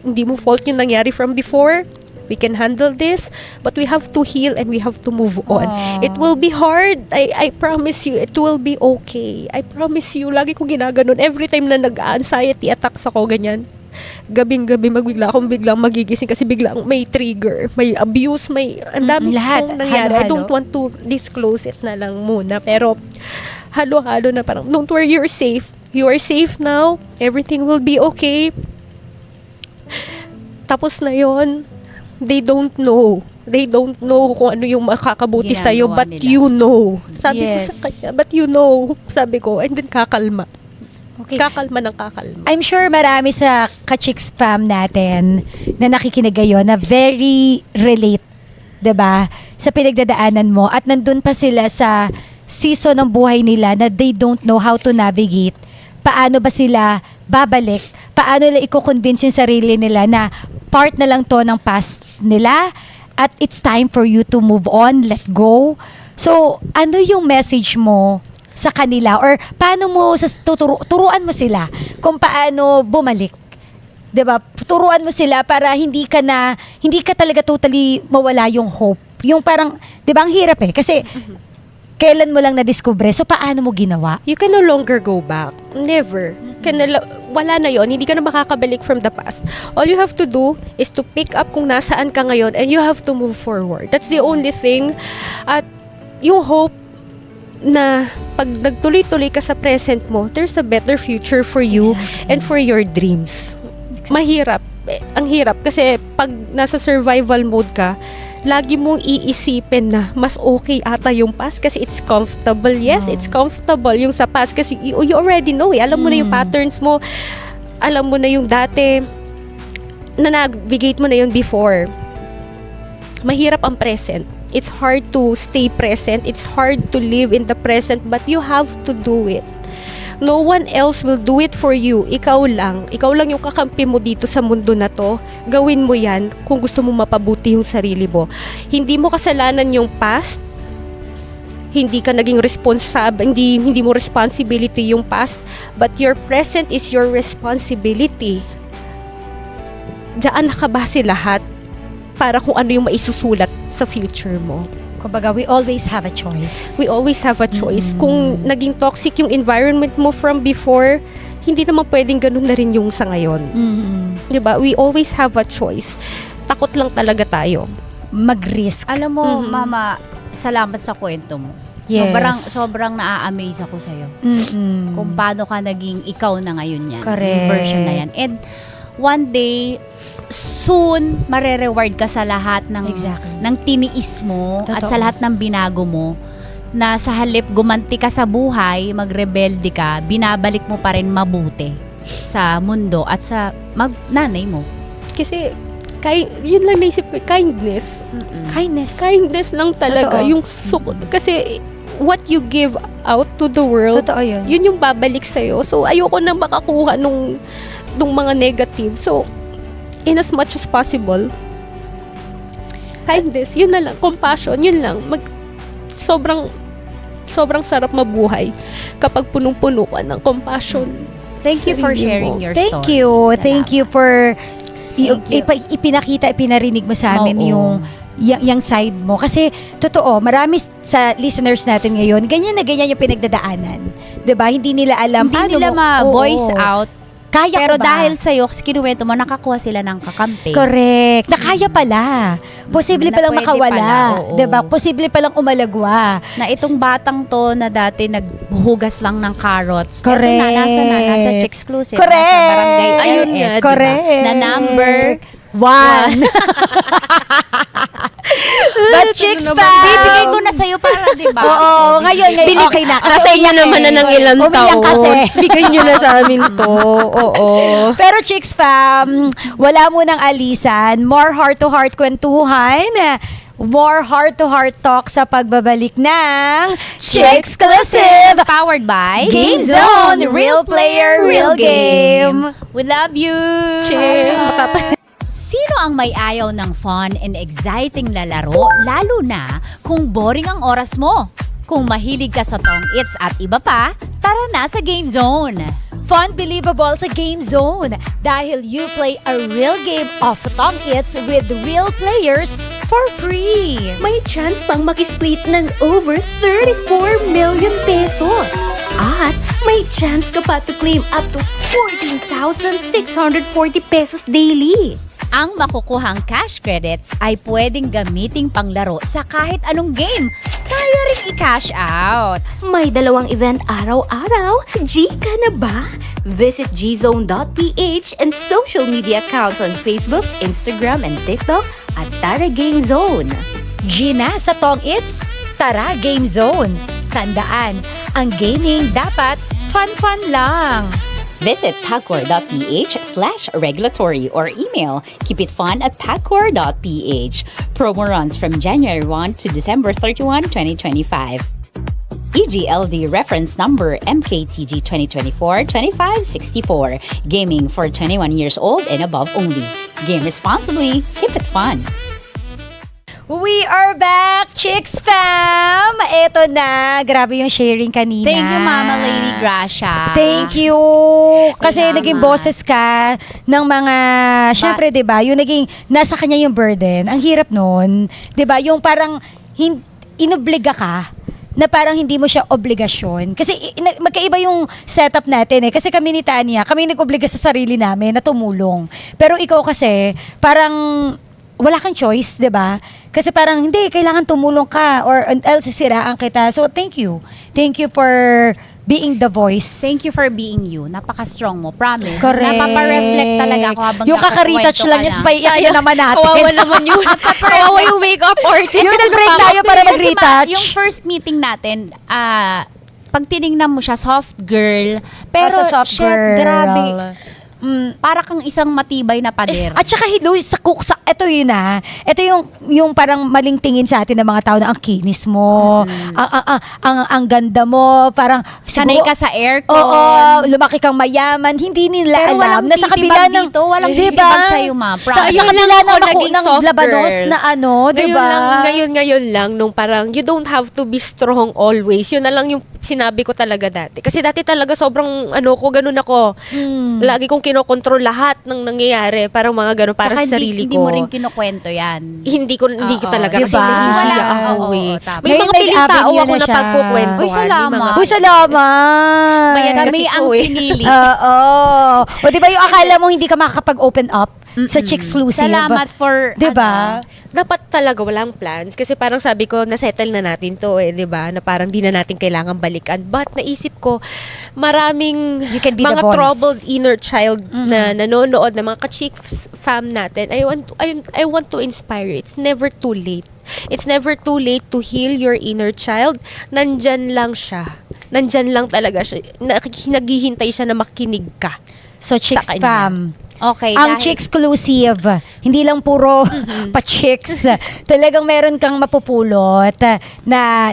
Hindi mo fault yung nangyari from before. We can handle this, but we have to heal and we have to move on. It will be hard. I promise you, it will be okay. I promise you, lagi kong ginaganon. Every time na nag-anxiety attacks ako, ganyan. Gabing-gabi biglang magigising kasi biglang may trigger, may abuse, may ang dami lahat. kong nangyari. I Halo-halo. don't want to disclose it na lang muna. Pero halo-halo na parang, don't worry, you're safe. You are safe now. Everything will be okay. Tapos na yon. They don't know. They don't know kung ano yung makakabuti Ginagawa sa'yo, but nila. you know. Sabi ko Yes. sa kanya, but you know. Sabi ko, and then kakalma. Okay. Kakalma ng kakalma. I'm sure marami sa ka-chicks fam natin na nakikinig ngayon na very relate, 'di ba? Sa pinagdadaanan mo at nandun pa sila sa season ng buhay nila na they don't know how to navigate. Paano ba sila babalik? Paano nila i-convince yung sarili nila na part na lang to ng past nila at it's time for you to move on, let go. So, ano yung message mo sa kanila or paano mo turuan mo sila kung paano bumalik? 'Di ba? Turuan mo sila para hindi ka talaga totally mawala yung hope. Yung parang 'di ba ang hirap kasi kailan mo lang na-discover. So paano mo ginawa? You can no longer go back. Never. Wala na yon. Hindi ka na makakabalik from the past. All you have to do is to pick up kung nasaan ka ngayon and you have to move forward. That's the only thing. At yung hope na pag nagtuloy-tuloy ka sa present mo, there's a better future for you and for your dreams. Mahirap. Ang hirap kasi pag nasa survival mode ka, lagi mong iisipin na mas okay ata yung past kasi it's comfortable. Yes, it's comfortable yung sa past kasi you already know Alam mo na yung patterns mo. Alam mo na yung dati na navigate mo na yun before. Mahirap ang present. It's hard to stay present. It's hard to live in the present, but you have to do it. No one else will do it for you. Ikaw lang. Ikaw lang yung kakampi mo dito sa mundo na to. Gawin mo yan kung gusto mo mapabuti yung sarili mo. Hindi mo kasalanan yung past. Hindi ka naging hindi mo responsibility yung past. But your present is your responsibility. Diyan nakabase lahat para kung ano yung maisusulat sa future mo. Kumbaga, we always have a choice. We always have a choice. Kung naging toxic yung environment mo from before, hindi naman pwedeng ganun na rin yung sa ngayon. Diba? We always have a choice. Takot lang talaga tayo. Mag-risk. Alam mo, Mama, salamat sa kwento mo. Yes. Sobrang naa-amaze ako sa'yo. Mm-mm. Kung paano ka naging ikaw na ngayon yan. Correct. Yung version na yan. And one day, soon, marereward ka sa lahat ng, Exactly. ng tiniis mo at Totoo. sa lahat ng binago mo na sa halip gumanti ka sa buhay, magrebelde ka, binabalik mo pa rin mabuti sa mundo at sa nanay mo. Kasi, yun lang naisip ko, kindness. Kindness. Kindness lang talaga. Totoo. Kasi, what you give out to the world, Totoo yun. yun yung babalik sa'yo. So, ayoko na makakuha nung mga negative. So, in as much as possible, kindness, yun na lang. Compassion, yun lang. Sobrang sarap mabuhay kapag punong-puno ka ng compassion. Thank you for Sarili sharing mo. your Thank story. you. Thank you for Thank you. ipinarinig mo sa amin Oo. yung side mo. Kasi, totoo, marami sa listeners natin ngayon, ganyan na ganyan yung pinagdadaanan. 'Di ba? Hindi nila alam Hindi paano nila mo- ma-voice Oo. out. Kaya Pero ko ba? dahil sa'yo, kinuwento mo, nakakuha sila ng kakampi. Correct. Na kaya pala. Posible Na palang pwede makawala. pala, oo. 'Di ba? Posible palang umalagwa. Na itong batang to na dati naghuhugas lang ng carrots. Eto Correct. nasa Chicksclusive. Correct. Nasa Barangay Ayun LS, nga, diba? correct. Na number 1. But chicks pa. Bibigay ko na sa'yo para, di ba? Oo, ngayon, okay na. Nasa inyo naman na ng ilang Umiyak taon. kasi. Bigay nyo na sa amin to. Oo. Pero chicks fam, wala munang alisan. More heart-to-heart kwentuhan. More heart-to-heart talk sa pagbabalik ng Chicksclusive! Powered by Game Zone! Real player, real game! We love you! Cheers! Sino ang may ayaw ng fun and exciting lalaro, lalo na kung boring ang oras mo? Kung mahilig ka sa tong-its at iba pa, tara na sa Game Zone! Fun believable sa Game Zone dahil you play a real game of tong-its with real players for free. May chance pang makisplit ng over 34 million pesos. At may chance ka pa to claim up to 14,640 pesos daily. Ang makukuhang cash credits ay pwedeng gamiting panglaro sa kahit anong game. Kaya ring i-cash out. May 2 event araw-araw. G ka na ba? Visit gzone.ph and social media accounts on Facebook, Instagram, and TikTok at Tara Game Zone. Gina sa Tong It's, tara Game Zone. Tandaan, ang gaming dapat fun-fun lang. Visit pagcor.ph/regulatory or email keepitfun@pagcor.ph. Promo runs from January 1 to December 31, 2025. EGLD reference number MKTG 2024-2564. Gaming for 21 years old and above only. Game responsibly. Keep it fun. We are back, Chicks Fam! Eto na, grabe yung sharing kanina. Thank you, Mama Lady Gracia. Thank you. Kasi Salamat. naging boses ka ng mga, syempre, di ba, yung naging, nasa kanya yung burden. Ang hirap nun. Di ba, yung parang, inobliga ka, na parang hindi mo siya obligasyon. Kasi magkaiba yung setup natin eh. Kasi kami ni Tanya, kami nag-obliga sa sarili namin na tumulong. Pero ikaw kasi, parang, wala kang choice, 'di ba? Kasi parang hindi kailangan tumulong ka or else sisiraan kita. So thank you. Thank you for being the voice. Thank you for being you. Napaka-strong mo. Promise. Correct. Napapa-reflect talaga ako habang Yung kaka-retouch lang yan, spay yan naman natin. Kawawa naman yung, kawawa yung makeup artist. Yung nag-break tayo para mag-retouch. Yung first meeting natin, pag tinignan mo siya, soft girl. Pero, Sa soft shit, girl. grabe. Para kang isang matibay na pader. At saka sa cook, ito yun ito yung parang maling tingin sa atin ng mga tao na ang kinis mo, ang ganda mo, parang Sanay siguro- ka sa aircon. Oo, lumaki kang mayaman, hindi nila Pero alam walang na sa kabila titibag ng dito, walang Di titibag ba? sa'yo, ma. Sa Promise. Ayun kabila lang ng ako naging ng soft labanos girl. na di Ngayon ba? lang, ngayon lang, nung parang, you don't have to be strong always. Yun na lang yung sinabi ko talaga dati. Kasi dati talaga sobrang, ganun ako. Lagi kong kinokontrol lahat ng nangyayari. Parang mga ganun, para Tsaka sa sarili hindi ko. mo rin kinukwento yan. Hindi ko talaga. Diba? Kasi nahihiya Wala. ako eh. Oo, tama. May Ngayon mga may piling tao avenue ako na na siya. pagkukwentuhan. Uy, salamat. Uy, salamat! Bayad Kami kasi ang ko eh. pinili. Oo. O di ba yung akala mo hindi ka makakapag-open up sa Chick-exclusive? Salamat for, Di ba? Dapat talaga walang plans kasi parang sabi ko na-settle na natin to eh, 'di ba? Na parang di na natin kailangan balikan. But naisip ko maraming You can be the mga voice. troubled inner child na nanonood ng mga ka-chick fam natin. I want to inspire you. It's never too late. It's never too late to heal your inner child. Nandyan lang siya. Nandyan lang talaga siya. Naghihintay siya na makinig ka. So, Chicks kanya. Fam. Okay, Ang dahil- Chick-exclusive. Hindi lang puro pa-chicks. Talagang meron kang mapupulot na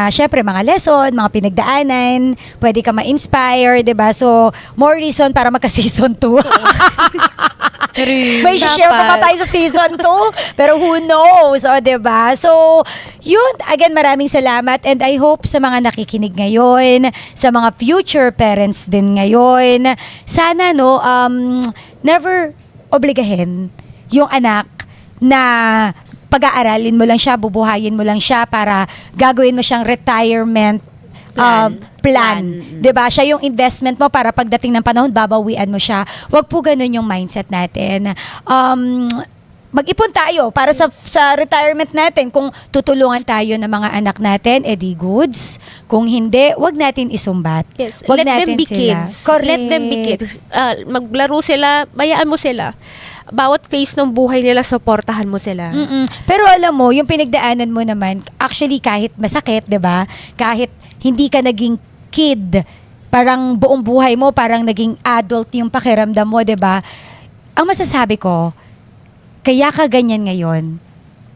syempre, mga lesson, mga pinagdaanan, pwede ka ma-inspire, 'di ba? So, more reason para magka-season 2. May share pa ba tayo sa season 2? Pero who knows, o, diba? So, yun, again, maraming salamat and I hope sa mga nakikinig ngayon, sa mga future parents din ngayon, sana, never obligahin yung anak na pag-aaralin mo lang siya, bubuhayin mo lang siya para gagawin mo siyang retirement plan. 'Di ba? Siya yung investment mo para pagdating ng panahon babawian mo siya. Huwag po ganun yung mindset natin. Mag-ipon tayo para sa retirement natin. Kung tutulungan tayo ng mga anak natin, edi goods. Kung hindi, wag natin isumbat. Yes, Wag let them natin be sila. kids. Correct. Let them be kids. Maglaro sila, bayaan mo sila. Bawat phase ng buhay nila, supportahan mo sila. Pero alam mo, yung pinagdaanan mo naman, actually kahit masakit, 'di ba? Kahit hindi ka naging kid, parang buong buhay mo parang naging adult yung pakiramdam mo, 'di ba? Ang masasabi ko, kaya ka ganyan ngayon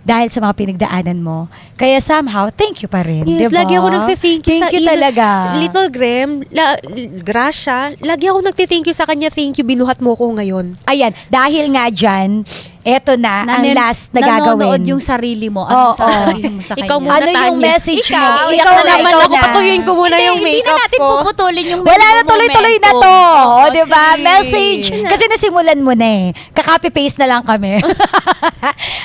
dahil sa mga pinagdaanan mo. Kaya somehow, thank you pa rin. Yes, diba? lagi ako nagte-thank you Thank sa you talaga. Little Graham, Gracia, lagi ako nagte-thank you sa kanya. Thank you, binuhat mo ko ngayon. Ayan, dahil nga dyan, eto na ang last na nanonood gagawin. yung sarili mo. Oo. Ano sa sarili mo sa kanya? Ikaw muna, Ano yung Tanya. message mo? Ikaw Ikaw na, naman ikaw ako. na. Patuyuin ko muna yung Hindi na makeup natin ko. puputulin yung Wala na, tuloy-tuloy na to. momentum. O, di ba? Okay. Message. Kasi nasimulan mo na eh. Kaka-copy-paste na lang kami.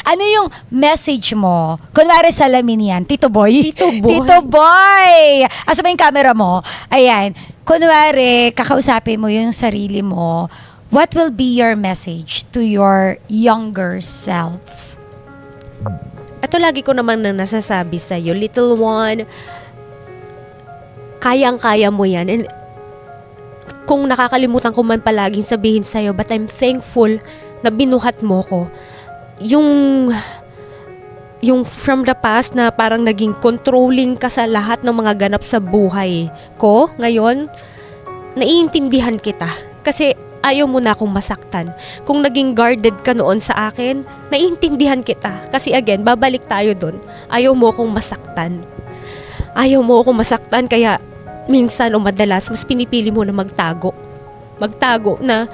Ano yung message mo? Kunwari salamin yan. Tito Boy. Tito Boy. Tito Boy. Asa ba yung camera mo? Ayan. Kunwari, kakausapin mo yung sarili mo. What will be your message to your younger self? Ito lagi ko naman na nasasabi sa'yo, little one, kayang-kaya mo yan. And kung nakakalimutan ko man palaging sabihin sa'yo, but I'm thankful na binuhat mo ko. yung from the past na parang naging controlling ka sa lahat ng mga ganap sa buhay ko, ngayon, naiintindihan kita. Kasi ayaw mo na akong masaktan. Kung naging guarded ka noon sa akin, naiintindihan kita. Kasi again, babalik tayo dun. Ayaw mo akong masaktan. Ayaw mo akong masaktan, kaya minsan o madalas, mas pinipili mo na magtago. Magtago na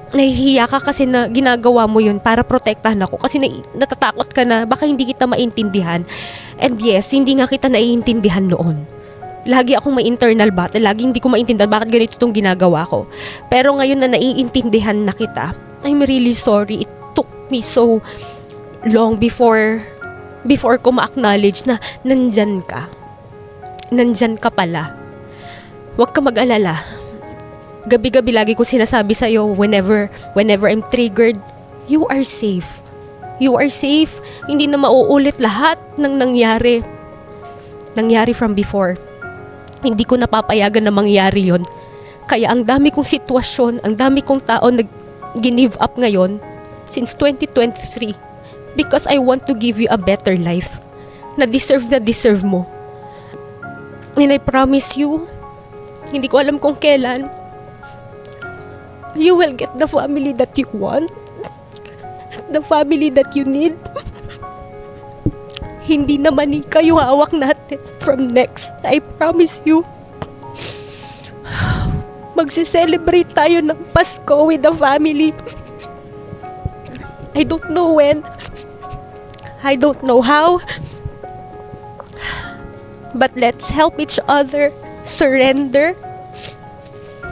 nahihiya ka kasi na ginagawa mo yun para protektahan ako kasi natatakot ka na baka hindi kita maintindihan. And yes, hindi nga kita naiintindihan noon. Lagi akong may internal battle, lagi hindi ko maintindihan bakit ganito itong ginagawa ko. Pero ngayon na naiintindihan na kita, I'm really sorry. It took me so long before ko ma-acknowledge na nandyan ka. Nandyan ka pala. Huwag ka mag-alala. Gabi-gabi lagi ko sinasabi sa'yo whenever I'm triggered, you are safe. You are safe. Hindi na mauulit lahat ng nangyari. Nangyari from before. Hindi ko napapayagan na mangyari yon. Kaya ang dami kong sitwasyon, ang dami kong tao nag-give up ngayon since 2023 because I want to give you a better life na deserve mo. And I promise you, hindi ko alam kung kailan, you will get the family that you want. The family that you need. Hindi naman kayo hawak natin from next. I promise you. Magse-celebrate tayo ng Pasko with the family. I don't know when. I don't know how. But let's help each other surrender.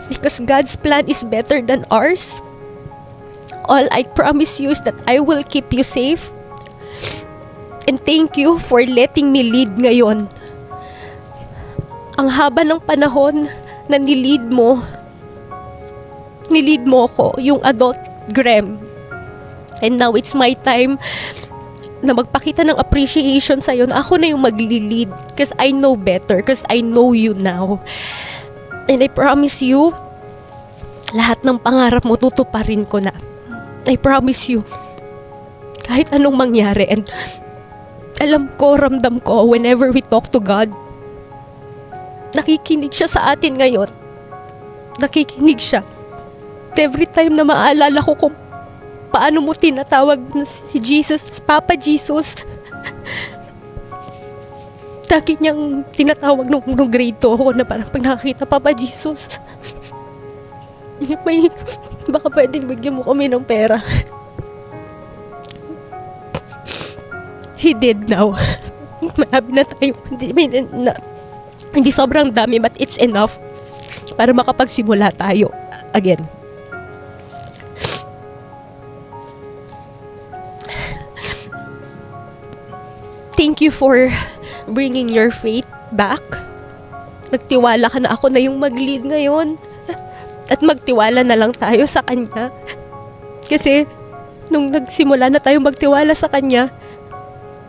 Because God's plan is better than ours. All I promise you is that I will keep you safe. And thank you for letting me lead ngayon. Ang haba ng panahon na nilid mo ko, yung adult Grem. And now it's my time na magpakita ng appreciation sa'yo na ako na yung magli-lead. Because I know better. Because I know you now. And I promise you, lahat ng pangarap mo tutuparin ko na. I promise you, kahit anong mangyari. And alam ko, ramdam ko, whenever we talk to God, nakikinig siya sa atin ngayon. Nakikinig siya. Every time na maalala ko kung paano mo tinatawag na si Jesus, Papa Jesus, lagi niyang tinatawag nung grade 2 ako na parang pag nakakita, Papa Jesus, baka pwedeng bigyan mo kami ng pera. He did now. Marami na tayo. Hindi sobrang dami, but it's enough para makapagsimula tayo again. Thank you for bringing your faith back. Nagtiwala ka na ako na yung mag-lead ngayon. At magtiwala na lang tayo sa Kanya. Kasi nung nagsimula na tayong magtiwala sa Kanya,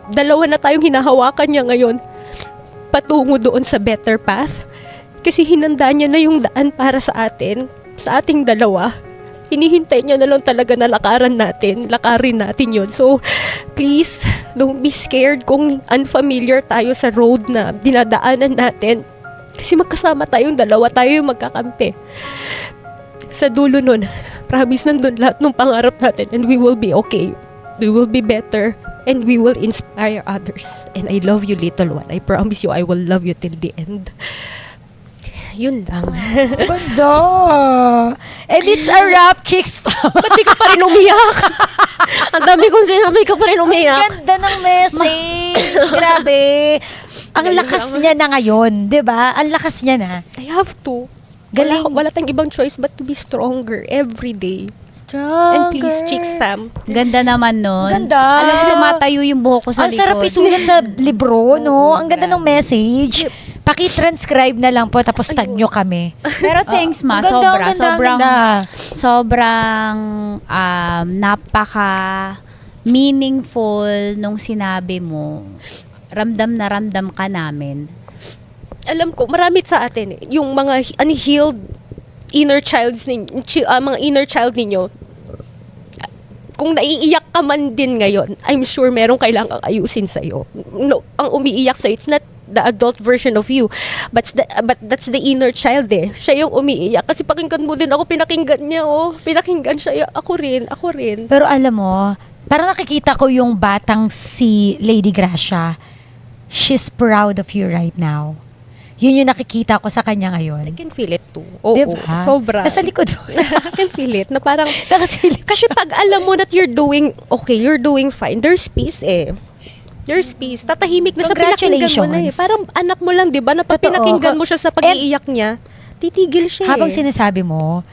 dalawa na tayong hinahawakan niya ngayon patungo doon sa better path. Kasi hinanda niya na yung daan para sa atin, sa ating dalawa. Hinihintay niya na lang talaga na lakarin natin yun. So, please, don't be scared kung unfamiliar tayo sa road na dinadaanan natin. Kasi magkasama tayong dalawa, tayo yung magkakampi. Sa dulo nun, promise nandun lahat ng pangarap natin and we will be okay. We will be better and we will inspire others. And I love you, little one. I promise you, I will love you till the end. Yun lang. Ganda! And it's a wrap, chicks pa. Ba't di ka pa rin umiyak? Ang dami kong sinabi ka pa rin umiyak. Ganda ng message. Grabe. Ang lakas niya na ngayon, di ba? Ang lakas niya na. I have to. Galing. Wala tayong ibang choice but to be stronger every day. Stronger. And please, Chicks Sam. Ganda naman nun. Ganda. Alam mo, tumatayo yung buhok ko sa Ang likod. sarap isulat sa libro, no? Ang ganda ng message. Paki-transcribe na lang po, tapos tag nyo kami. Pero thanks, Ma. Ang ganda, Sobrang napaka meaningful nung sinabi mo. Ramdam na ramdam ka namin. Alam ko, marami sa atin yung mga unhealed inner childs mga inner child ninyo. kung naiiyak ka man din ngayon, I'm sure merong kailangang ayusin sa'yo. No, ang umiiyak sa'yo, it's not the adult version of you. But that's the inner child eh. Siya yung umiiyak. Kasi pakinggan mo din ako, pinakinggan niya Pinakinggan siya. Ako rin. Pero alam mo, parang nakikita ko yung batang si Lady Gracia. She's proud of you right now. Yun yung nakikita ko sa kanya ngayon. I can feel it too. Oo, Diba? sobra. Nasa likod mo. I can feel it. Na parang, Nakasilip. kasi pag alam mo that you're doing fine, there's peace eh. There's peace. Tatahimik na siya, pinakinggan mo na eh. Congratulations. Parang anak mo lang, di ba? Na pag Totoo. pinakinggan mo siya sa pag-iiyak niya, titigil siya Habang eh. sinasabi mo,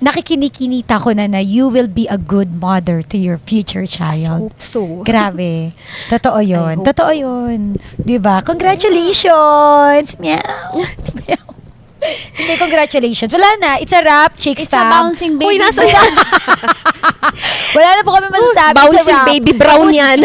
nakikinikinita ko na you will be a good mother to your future child. Hope so. Grabe. Totoo yun. I hope Totoo yun. Diba? Congratulations! Meow! Meow. Hindi, congratulations. Wala na. It's a wrap, Chicks It's a fam. bouncing baby. Uy, nasa Wala na po kami masasabi. It's a bouncing wrap. baby, brown yan.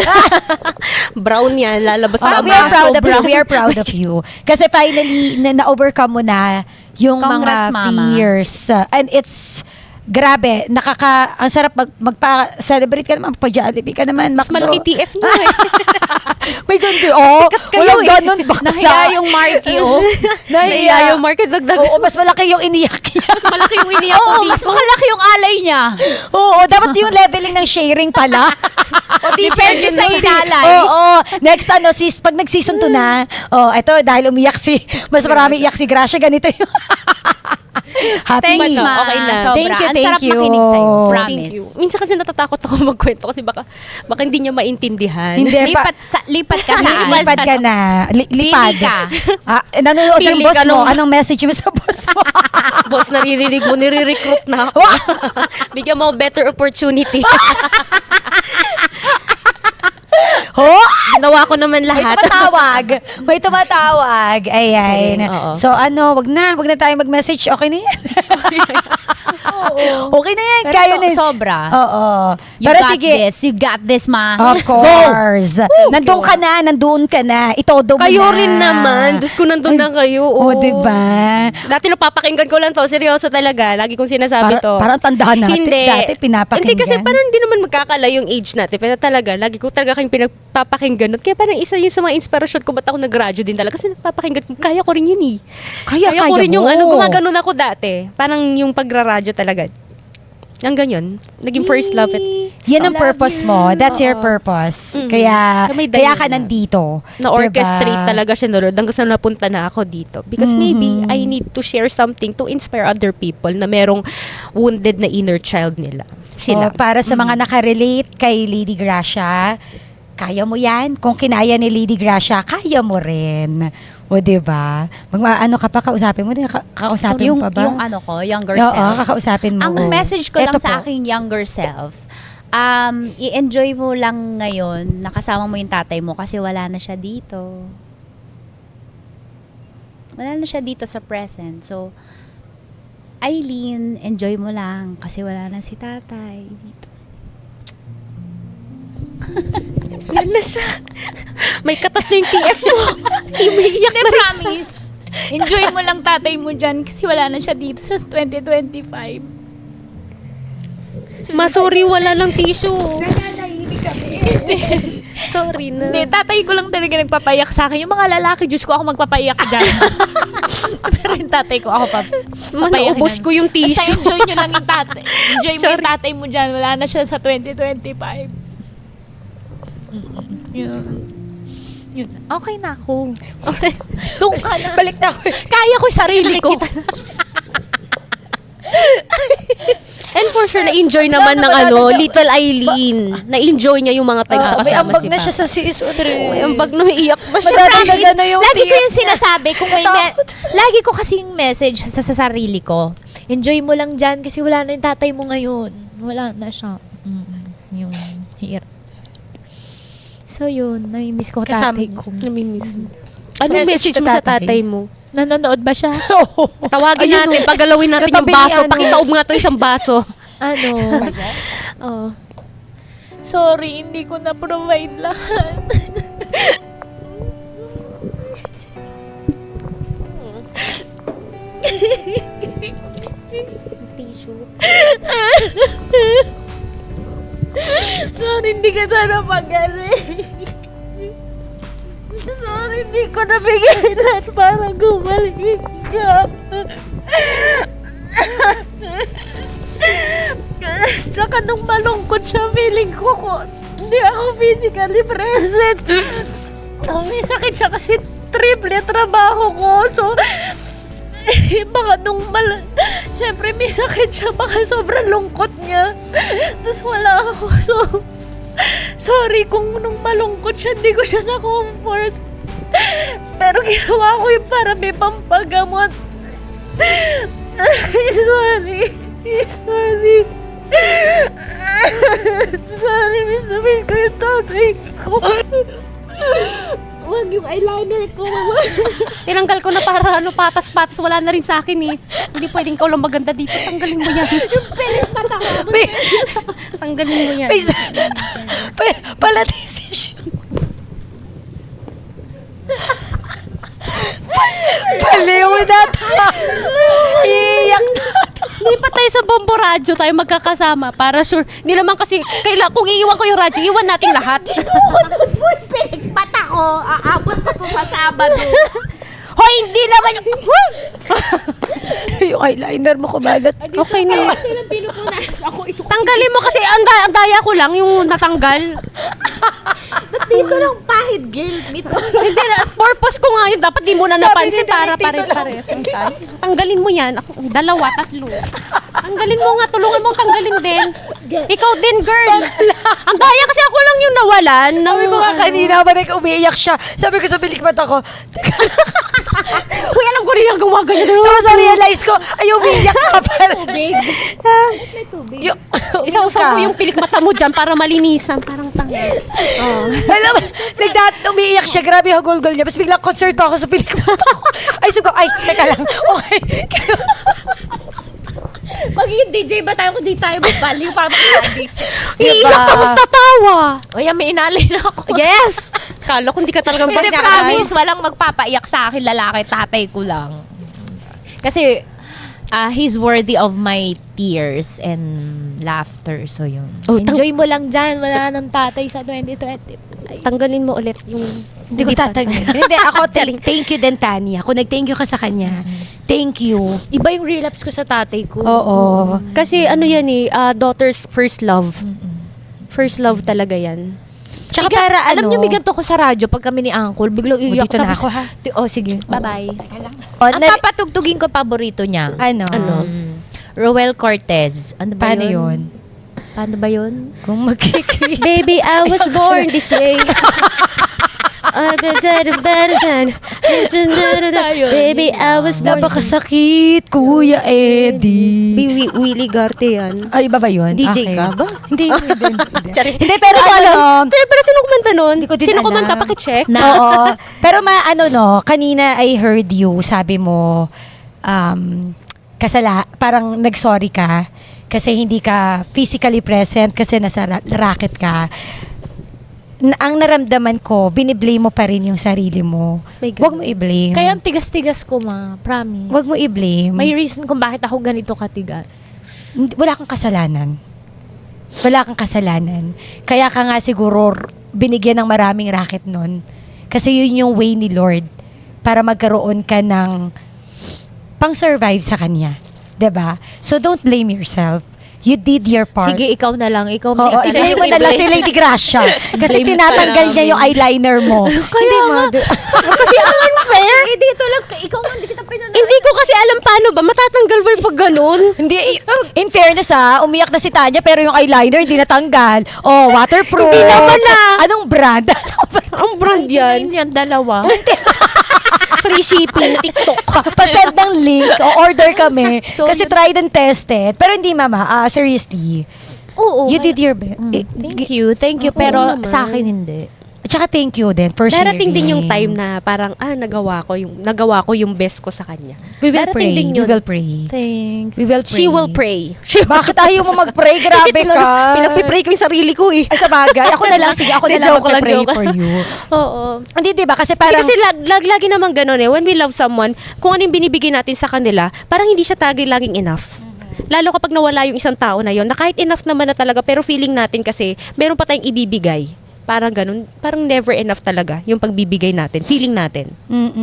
Brown yan, lalabas Ah, sa we are mga proud of sobra. you. We are proud of you. Kasi finally, na-overcome mo na yung Congrats, mga Mama. fears. And it's, grabe, ang sarap magpa-celebrate ka naman, pa-Jollibee ka naman. Mas malaki TF niyo eh. May ganito. Oh, kayo walang eh. ganun. Bakla. Nahiya yung Marky, oh. Nahiya yung market, dagdag. Oo, mas malaki yung iniyak niya. Mas malaki yung iniyak ko Oo, dito. mas malaki yung alay niya. Oo, dapat yung leveling ng sharing pala. O, di Depende sa inalay. Oo, next pag nag-season 2 na, eto, dahil umiyak mas marami iyak si Gracia, ganito yung happy. Thanks, Ma. Okay na. Sobra. Thank you, Ang thank sarap you. makinig sa'yo. Thank Promise. you. Minsan kasi natatakot ako magkwento kasi baka hindi niya maintindihan. Hindi, Lipat ka saan? lipad ka na. Lipad. Pili ka. Nanonood ng Pili boss ka mo. nung- Anong message mo sa boss mo? Boss, naririnig mo, nire-recruit na ako. Bigyan mo better opportunity. Ho? Ginawa ko naman May lahat. tumatawag. May tumatawag. Ayan. Sige, oo. So wag na tayo mag-message. Okay na yan. Okay na yan. Pero Kaya na yan. sobra. Oo. You Pero got sige. this. You got this, Ma. Of course. Nandun ka na. Itodo mo Kayo na. rin naman. Diyos ko, nandun na kayo. O, diba? Dati napapakinggan ko lang to. Seryoso talaga. Lagi kong sinasabi to. Parang tandaan natin. Hindi. Dati pinapakinggan. Hindi kasi parang hindi naman magkakala yung age natin. Pero talaga, lagi ko talaga kayong pinapakinggan. Kaya parang isa yung sa mga inspirasyon ko, ba't ako nag-radyo din talaga. Kasi napapakinggan ko, kaya ko rin yun eh. Kaya ko rin yung mo. gumaganon ako dati. Parang yung pagraradyo talaga. Ang ganyan. Naging first love it. Yan ang purpose mo. That's your purpose. Kaya May kaya ka dahilan. nandito. Na-orchestrate Diba? talaga siya Lord hanggang sa napunta na ako dito. Because maybe I need to share something to inspire other people na merong wounded na inner child nila. So, Sila. para sa mga nakarelate kay Lady Gracia, kaya mo yan. Kung kinaya ni Lady Gracia, kaya mo rin. O, diba? Ano ka pa, kausapin mo din? Kausapin mo pa ba? Yung ano ko, younger Oo, self. kakausapin mo. Ang message ko lang Eto sa po. aking younger self, i-enjoy mo lang ngayon, nakasama mo yung tatay mo kasi wala na siya dito. Wala na siya dito sa present. So, Eileen, enjoy mo lang kasi wala na si tatay dito. Yan na siya. May katas na yung TF mo. Umiiyak na rin siya. Promise. Enjoy mo lang tatay mo dyan kasi wala na siya dito sa 2025. Sorry, wala lang tissue. Sorry na. Hindi, tatay ko lang talaga nagpapayak sa akin. Yung mga lalaki, Diyos ko, ako magpapayak dyan. Pero yung tatay ko, ako papayak. Naubos ko yung Basta tissue. enjoy nyo lang yung tatay. Enjoy mo yung tatay mo dyan. Wala na siya sa 2025. Yun. Yun. Okay na ako. Doon ka na. Balik na ako. Kaya ko yung sarili ko. And for sure, na-enjoy naman ng Little Eileen. Na-enjoy niya yung mga time sa kasama May ambag si na Papa. siya sa season 3. May ambag na iiyak pa siya. Madadagdagan na yung Lagi ko tear. yung sinasabi, kung may lagi ko kasing message sa sarili ko. Enjoy mo lang dyan kasi wala na yung tatay mo ngayon. Wala na siya. Yung hirap. So yun, nami-miss ko Kasama tatay mo. ko. Namimiss mo. Anong Message message to mo sa tatay? tatay mo? Nanonood ba siya? Tawagin natin, pagalawin natin yung Katabi ni baso. ano. Pakitaob nga to isang baso. Ano? Oh. Sorry, hindi ko na-provide lahat. Tissue. Sorry, hindi ka sana magaling. Sorry, hindi ko nabigay lahat para gumaling ka. Saka nung malungkot siya, feeling ko hindi ako physically present. May sakit siya kasi triple trabaho ko. So, baka siyempre may sakit siya, baka sobrang lungkot niya. Tapos wala ako. So, sorry kung nung malungkot siya, hindi ko siya na-comfort. Pero ginawa ko yung para may pampagamot. Sorry. Sorry, miss ko yung tatay ko. Wag yung eyeliner ko. Tinanggal ko na para patas-patas. Wala na rin sa akin eh. Hindi pwedeng ikaw lang maganda dito. Tanggalin mo yan. Yung pilit mata ko. Tanggalin mo yan. Pala decision. Baliw na iiyak na. Lipat tayo sa Bombo Radyo, tayo magkakasama para sure. Hindi naman kasi, kung iiwan ko yung radyo, iwan natin lahat. Pilit mata ko. Aabot na to sa Sabado. Hoy, hindi naman yung... Yung eyeliner mo kumalat. Okay na. Ako ito. Tanggalin mo kasi, ang daya ko lang yung natanggal. Dito lang pahid, girl. Dito. Hindi na, purpose ko nga yun. Dapat di mo na napansin ni para Tito pare-pares. Tanggalin mo yan. Ako, 2, 3. Tanggalin mo nga. Tulungan mo tanggalin din. Ikaw din, girl. Ang daya kasi ako lang yung nawalan. Sabi ko nga kanina, umiiyak siya. Sabi ko sa bilikmat ako, Uy, alam ko rin yung gumaganyan. tapos na-realize ko, ay, umiiyak ka pala. Tubig. May tubig. Isaw-saw ko yung pilik mata mo dyan para malinisan. Parang tanga. Alam mo, umiiyak siya, grabe yung gulgol niya. Tapos biglang concert pa ako sa bilikmat ako. Ay, sabi ko, ay, teka lang, okay. Magiging DJ ba tayo kung di tayo magbaliw para makakadi? Iiyak tapos tatawa. O yan, may inalay na ako. Yes! Kala ko hindi ka talagang Hindi, promise, walang magpapaiyak sa akin lalaki, tatay ko lang. Kasi he's worthy of my tears and laughter. So yun. Enjoy mo lang dyan, wala nang tatay sa 2020. Tanggalin mo ulit yung... Hindi ko tatanggal. Hindi, ako, thank you din, Tanya. Kung nag-thank you ka sa kanya, thank you. Iba yung relapse ko sa tatay ko. Oo. Kasi ano yan eh, daughter's first love. First love talaga yan. Tsaka para alam ano, niyo, may ganito ko sa radyo pag kami ni Uncle, biglang iiyak. dito na Tapos, ako, ha? sige, bye-bye. Ang papatugtugin ko paborito niya. ano? Roel Cortez. Ano ba Paano yun? yun? Paano ba yun? Kung magkikita. Baby, I was born this way. Baby, I was born. Napakasakit, Kuya Eddie. Willie Garte yan. Ay, iba ba yun? DJ ka ba? Hindi. Hindi, pero ano, pero sino kumanta nun? Hindi ko din Sino alam. kumanta? Pakicheck. Oo. Pero kanina I heard you, sabi mo, parang nag-sorry ka kasi hindi ka physically present kasi nasa racket ka. Ang naramdaman ko, biniblame mo pa rin yung sarili mo. Huwag mo i-blame. Kaya ang tigas-tigas ko, promise. Huwag mo i-blame. May reason kung bakit ako ganito katigas. Wala kang kasalanan. Wala kang kasalanan. Kaya ka nga siguro binigyan ng maraming racket nun. Kasi yun yung way ni Lord para magkaroon ka ng pang-survive sa Kanya. 'Di ba? So don't blame yourself. You did your part. Sige, ikaw na lang. Ikaw Oo, may i-blame mo na lang si Lady Gracia. Kasi Blame tinatanggal ka niya yung eyeliner mo. Hindi mo. Kasi ang unfair. dito lang. Ikaw nga, hindi kita pinanood. Hindi ko kasi alam paano ba. Matatanggal ba yung pag ganun? Hindi, in fairness umiyak na si Tanya pero yung eyeliner hindi natanggal. Oh, waterproof. Hindi naman na. Anong brand? Ang brand yan. Yan, dalawa. Free shipping, TikTok. Pasend ng link o order kami. Kasi tried and tested. Pero hindi, mama. Seriously. Oo. You did your best. Thank you. Pero naman. sa akin hindi. At saka thank you din for sharing. Darating din yung time na parang, nagawa ko yung best ko sa kanya. We will Darating pray. din We yun. will pray. Thanks. We will pray. She will pray. Bakit ayaw mo mag-pray? Grabe ka. Pinagpipray ko yung sarili ko eh. Ay, sa bagay. Ako na lang. Sige, ako na lang Joke lang, mag-pray joke. for you. Oo. Hindi, diba? Kasi Hindi parang... kasi lagi naman ganun eh. When we love someone, kung ano yung binibigay natin sa kanila, parang hindi siya laging enough. Lalo kapag nawala yung isang tao na yon, na kahit enough naman na talaga, pero feeling natin kasi meron pa tayong ibibigay. Parang ganun, parang never enough talaga yung pagbibigay natin, feeling natin.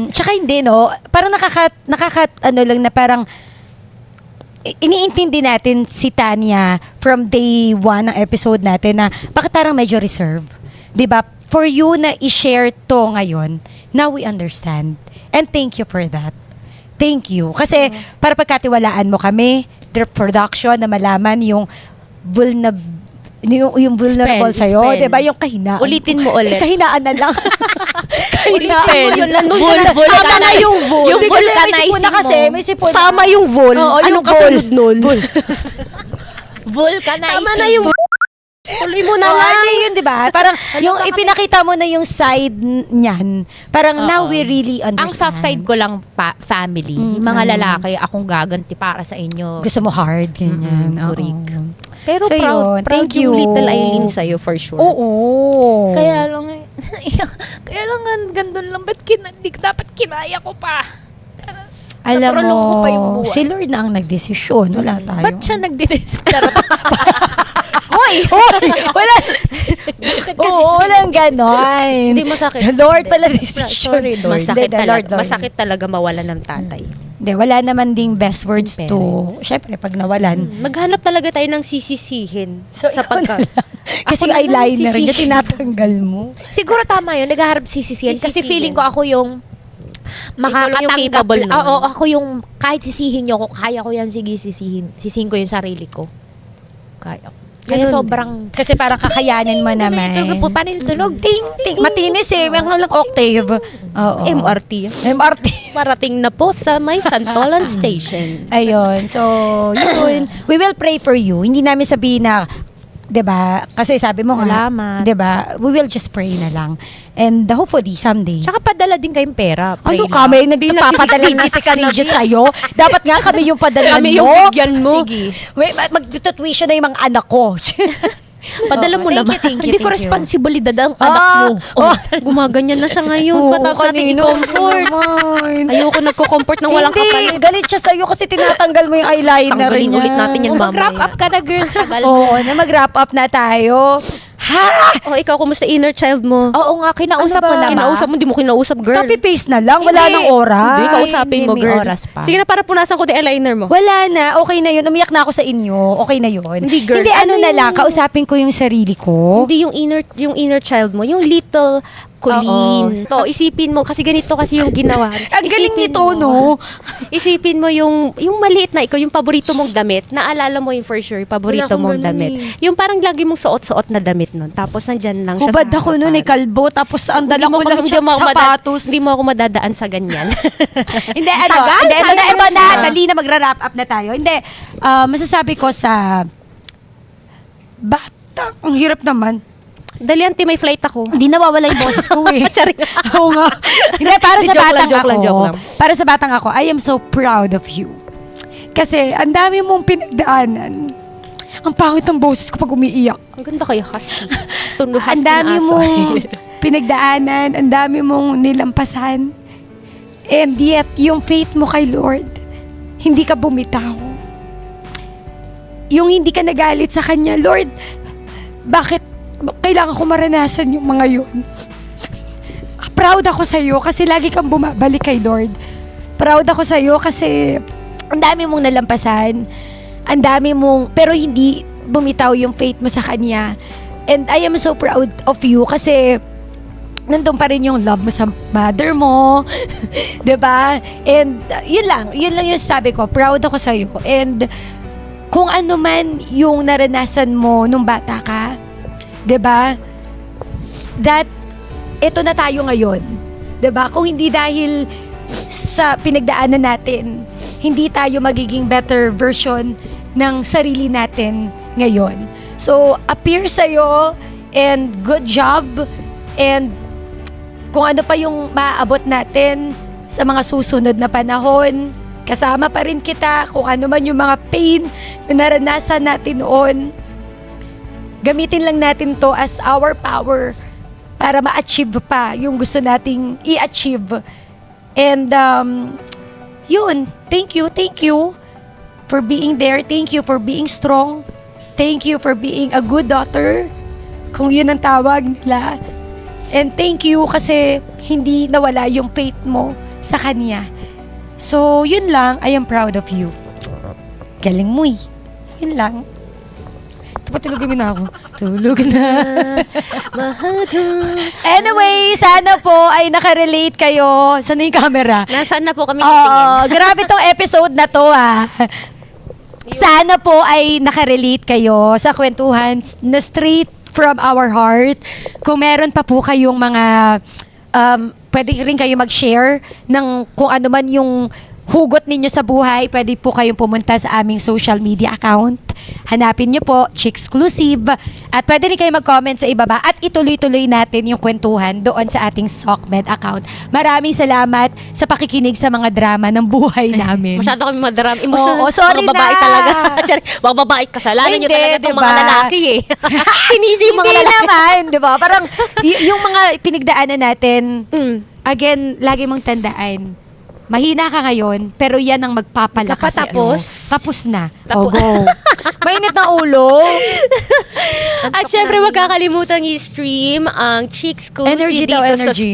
Tsaka hindi, no? Parang ano lang na parang iniintindi natin si Tanya from day 1 ng episode natin na bakit parang medyo reserve. 'Di ba? For you na i-share to ngayon, now we understand. And thank you for that. Thank you. Kasi para pagkatiwalaan mo kami, the production na malaman yung vulnerable Spell, sa'yo, spell. 'di ba? Yung kahinaan. Ulitin mo ulit. Kahinaan na lang. Spell. Yun, nandun na. Tama na yung vul. Yung vulcanizing na kasi, mo. may sipon na. Tama yung vul. Oo, yung Anong kasunod nun? Vulcanizing. Tama na yung tuloy mo na Oo, lang. hindi yun, di ba? Parang yung ipinakita mo na yung side niyan. Parang now we really understand. Ang soft side ko lang family. Yung mga lalaki, akong gaganti para sa inyo. Gusto mo hard, ganyan. Oo. Correct. Pero So yun, proud thank yung you. little Eileen sa'yo for sure. Oo. Kaya lang, gandun lang, ba't di dapat kinaya ko pa? Alam mo, Natrolong ko pa yung buwan. si Lord na ang nagdesisyon. Wala tayo. Ba't siya nagdidiscard? Hoy! Wala! Oo, walang ganon. Hindi masakit. Lord pala decision. Sorry, Lord. Masakit Hindi, talaga. Lord. Masakit talaga mawala ng tatay. Hindi, wala naman ding best words to. Siyempre, pag nawalan. Maghanap talaga tayo ng sisisihin So, sa pagka... Kasi Ako na lang eyeliner niya, sisihin. tinatanggal mo. Siguro tama yun, naghaharap sisisihan. Kasi Sisisihin. feeling ko ako yung lang yung makakatanggap. capable nun. Oo, ako yung kahit sisihin nyo ko, kaya ko yan, sige sisihin. Sisihin ko yung sarili ko. Kaya ko. Kaya Ganun sobrang... Kasi parang kakayanin mo naman. Paano yung tunog? Ting. Matinis eh. May lang octave. Oo. MRT. MRT. Marating na po sa may Santolan Station. Ayun. So, yun. We will pray for you. Hindi namin sabihin na, 'di ba? Kasi sabi mo nga, Salamat. 'di ba? We will just pray na lang. And hopefully someday. Tsaka padala din kayong pera. Pray Ano lang. kami? Nagpapadala ng 6 digits sa'yo? Dapat nga kami yung padala Kami mo. yung bigyan mo. Sige. Wait, mag-tuition na yung mga anak ko. Padala mo naman. Hindi ko responsibilidad ang Ah, anak mo. oh. Gumaganyan na siya ngayon. Patapos natin kanino i-comfort. naman. Ayoko nagko-comfort ng walang Hindi, kapalit. galit siya sa'yo kasi tinatanggal mo yung eyeliner Tanggalin niya. ulit natin yan mamaya. Mag-wrap up ka na, girl. Tagal mo. Oo, na mag-wrap up na tayo. Ha? Oh, ikaw, kumusta inner child mo? Oo nga, kinausap Ano ba? mo naman. Kinausap mo, di mo kinausap, girl. Copy-paste na lang, wala nang oras. Hindi, kausapin mo, May girl. oras pa. Sige na, para punasan ko the eyeliner mo. Wala na, okay na yun. Umiyak na ako sa inyo. Okay na yun. Hindi, girl. Hindi, ano Ano na yung- lang, kausapin ko yung sarili ko. Hindi yung inner child mo, yung little Colleen. To, isipin mo, kasi ganito kasi yung ginawa. Ang galing Isipin nito, mo. no? Isipin mo yung maliit na ikaw, yung paborito mong damit, naalala mo yung for sure, paborito Wala akong mong ganun damit. eh. Yung parang lagi mong suot-suot na damit nun. Tapos nandyan lang siya Hubad sa ako noon, eh, harapan. kalbo. Tapos ang dala ko lang Hindi siya mo ako sapatos. Hindi mo ako madadaan sa ganyan. Hindi, ano, hindi, ito na, dali na magra-wrap up na tayo. Hindi, masasabi ko sa bata, ang hirap naman. Dali, auntie, may flight ako. Hindi nawawala yung boses ko eh. Charing. Oo nga. Hindi, para sa Joke lang, batang joke ako. lang, joke lang. Para sa batang ako, I am so proud of you. Kasi, ang dami mong pinagdaanan. Ang pangit ng boses ko pag umiiyak. Ang ganda kayo, husky. Tundo husky Ang dami na aso. mong pinagdaanan, ang dami mong nilampasan. And yet, yung faith mo kay Lord, hindi ka bumitaw. Yung hindi ka nagalit sa Kanya, Lord, bakit kailangan ko maranasan yung mga yun? Proud ako sa'yo kasi lagi kang bumabalik kay Lord. Proud ako sa'yo kasi ang dami mong nalampasan. Ang dami mong, pero hindi bumitaw yung faith mo sa Kanya. And I am so proud of you kasi nandun pa rin yung love mo sa mother mo. 'Di ba? And yun lang yung sabi ko. Proud ako sa'yo. And kung ano man yung naranasan mo nung bata ka, 'di ba? That ito na tayo ngayon. 'Di ba? Kung hindi dahil sa pinagdaanan natin, hindi tayo magiging better version ng sarili natin ngayon. So, appear sa'yo and good job and kung ano pa yung maaabot natin sa mga susunod na panahon, kasama pa rin kita kung ano man yung mga pain na naranasan natin noon. Gamitin lang natin to as our power para ma-achieve pa yung gusto nating i-achieve. And, yun, thank you. for being there. Thank you for being strong. Thank you for being a good daughter, kung yun ang tawag nila. And thank you kasi hindi nawala yung faith mo sa kanya. So, yun lang. I am proud of you. Galing mo eh. Yun lang. Patulogin mo na ako. Tulog na. Anyway, sana po ay nakarelate kayo. Saan na yung camera? Nasaan na po kami Oo, titingin? grabe tong episode na to Sana po ay nakarelate kayo sa kwentuhan na straight from our heart. Kung meron pa po kayong mga, pwede rin kayo mag-share ng kung ano man yung hugot ninyo sa buhay, pwede po kayong pumunta sa aming social media account. Hanapin nyo po, Chicksclusive. At pwede rin kayo mag-comment sa ibaba at ituloy-tuloy natin yung kwentuhan doon sa ating SOCMED account. Maraming salamat sa pakikinig sa mga drama ng buhay namin. Masyado kami madarama. Emotional. Oo, sorry mga babae na. talaga. Mga babae, kasalanan nyo Hindi, talaga itong mga diba? lalaki eh. Sinisi yung mga Hindi lalaki. naman, di ba? Parang yung mga pinagdaanan natin, again, lagi mong tandaan, mahina ka ngayon, pero yan ang magpapalakas. Kapatapos? Tapos na. Oh, go. Mainit na ulo. At syempre, wag kakalimutan i-stream ang Chicksclusive Energy daw, dito energy.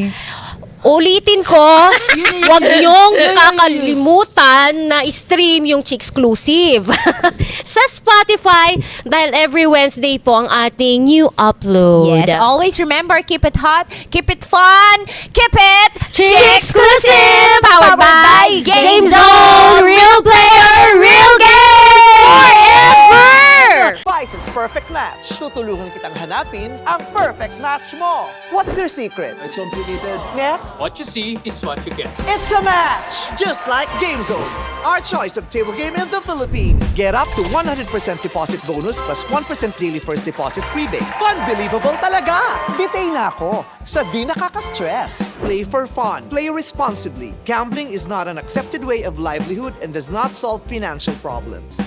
Ulitin ko, wag niyong kakalimutan na i-stream yung Chicksclusive sa Spotify dahil every Wednesday po ang ating new upload. Yes, always remember, keep it hot, keep it fun, keep it Chicksclusive! Powered by Game Zone! Real player, real game! Forever! Spice's Perfect Match. Tutulungan kitang hanapin ang perfect match mo. What's your secret? It's complicated. Next, What you see is what you get. it's a match! Just like Game Zone, our choice of table game in the Philippines. Get up to 100% deposit bonus plus 1% daily first deposit rebate. Unbelievable talaga! Bitay na ako sa di nakaka-stress. Play for fun. Play responsibly. Gambling is not an accepted way of livelihood and does not solve financial problems.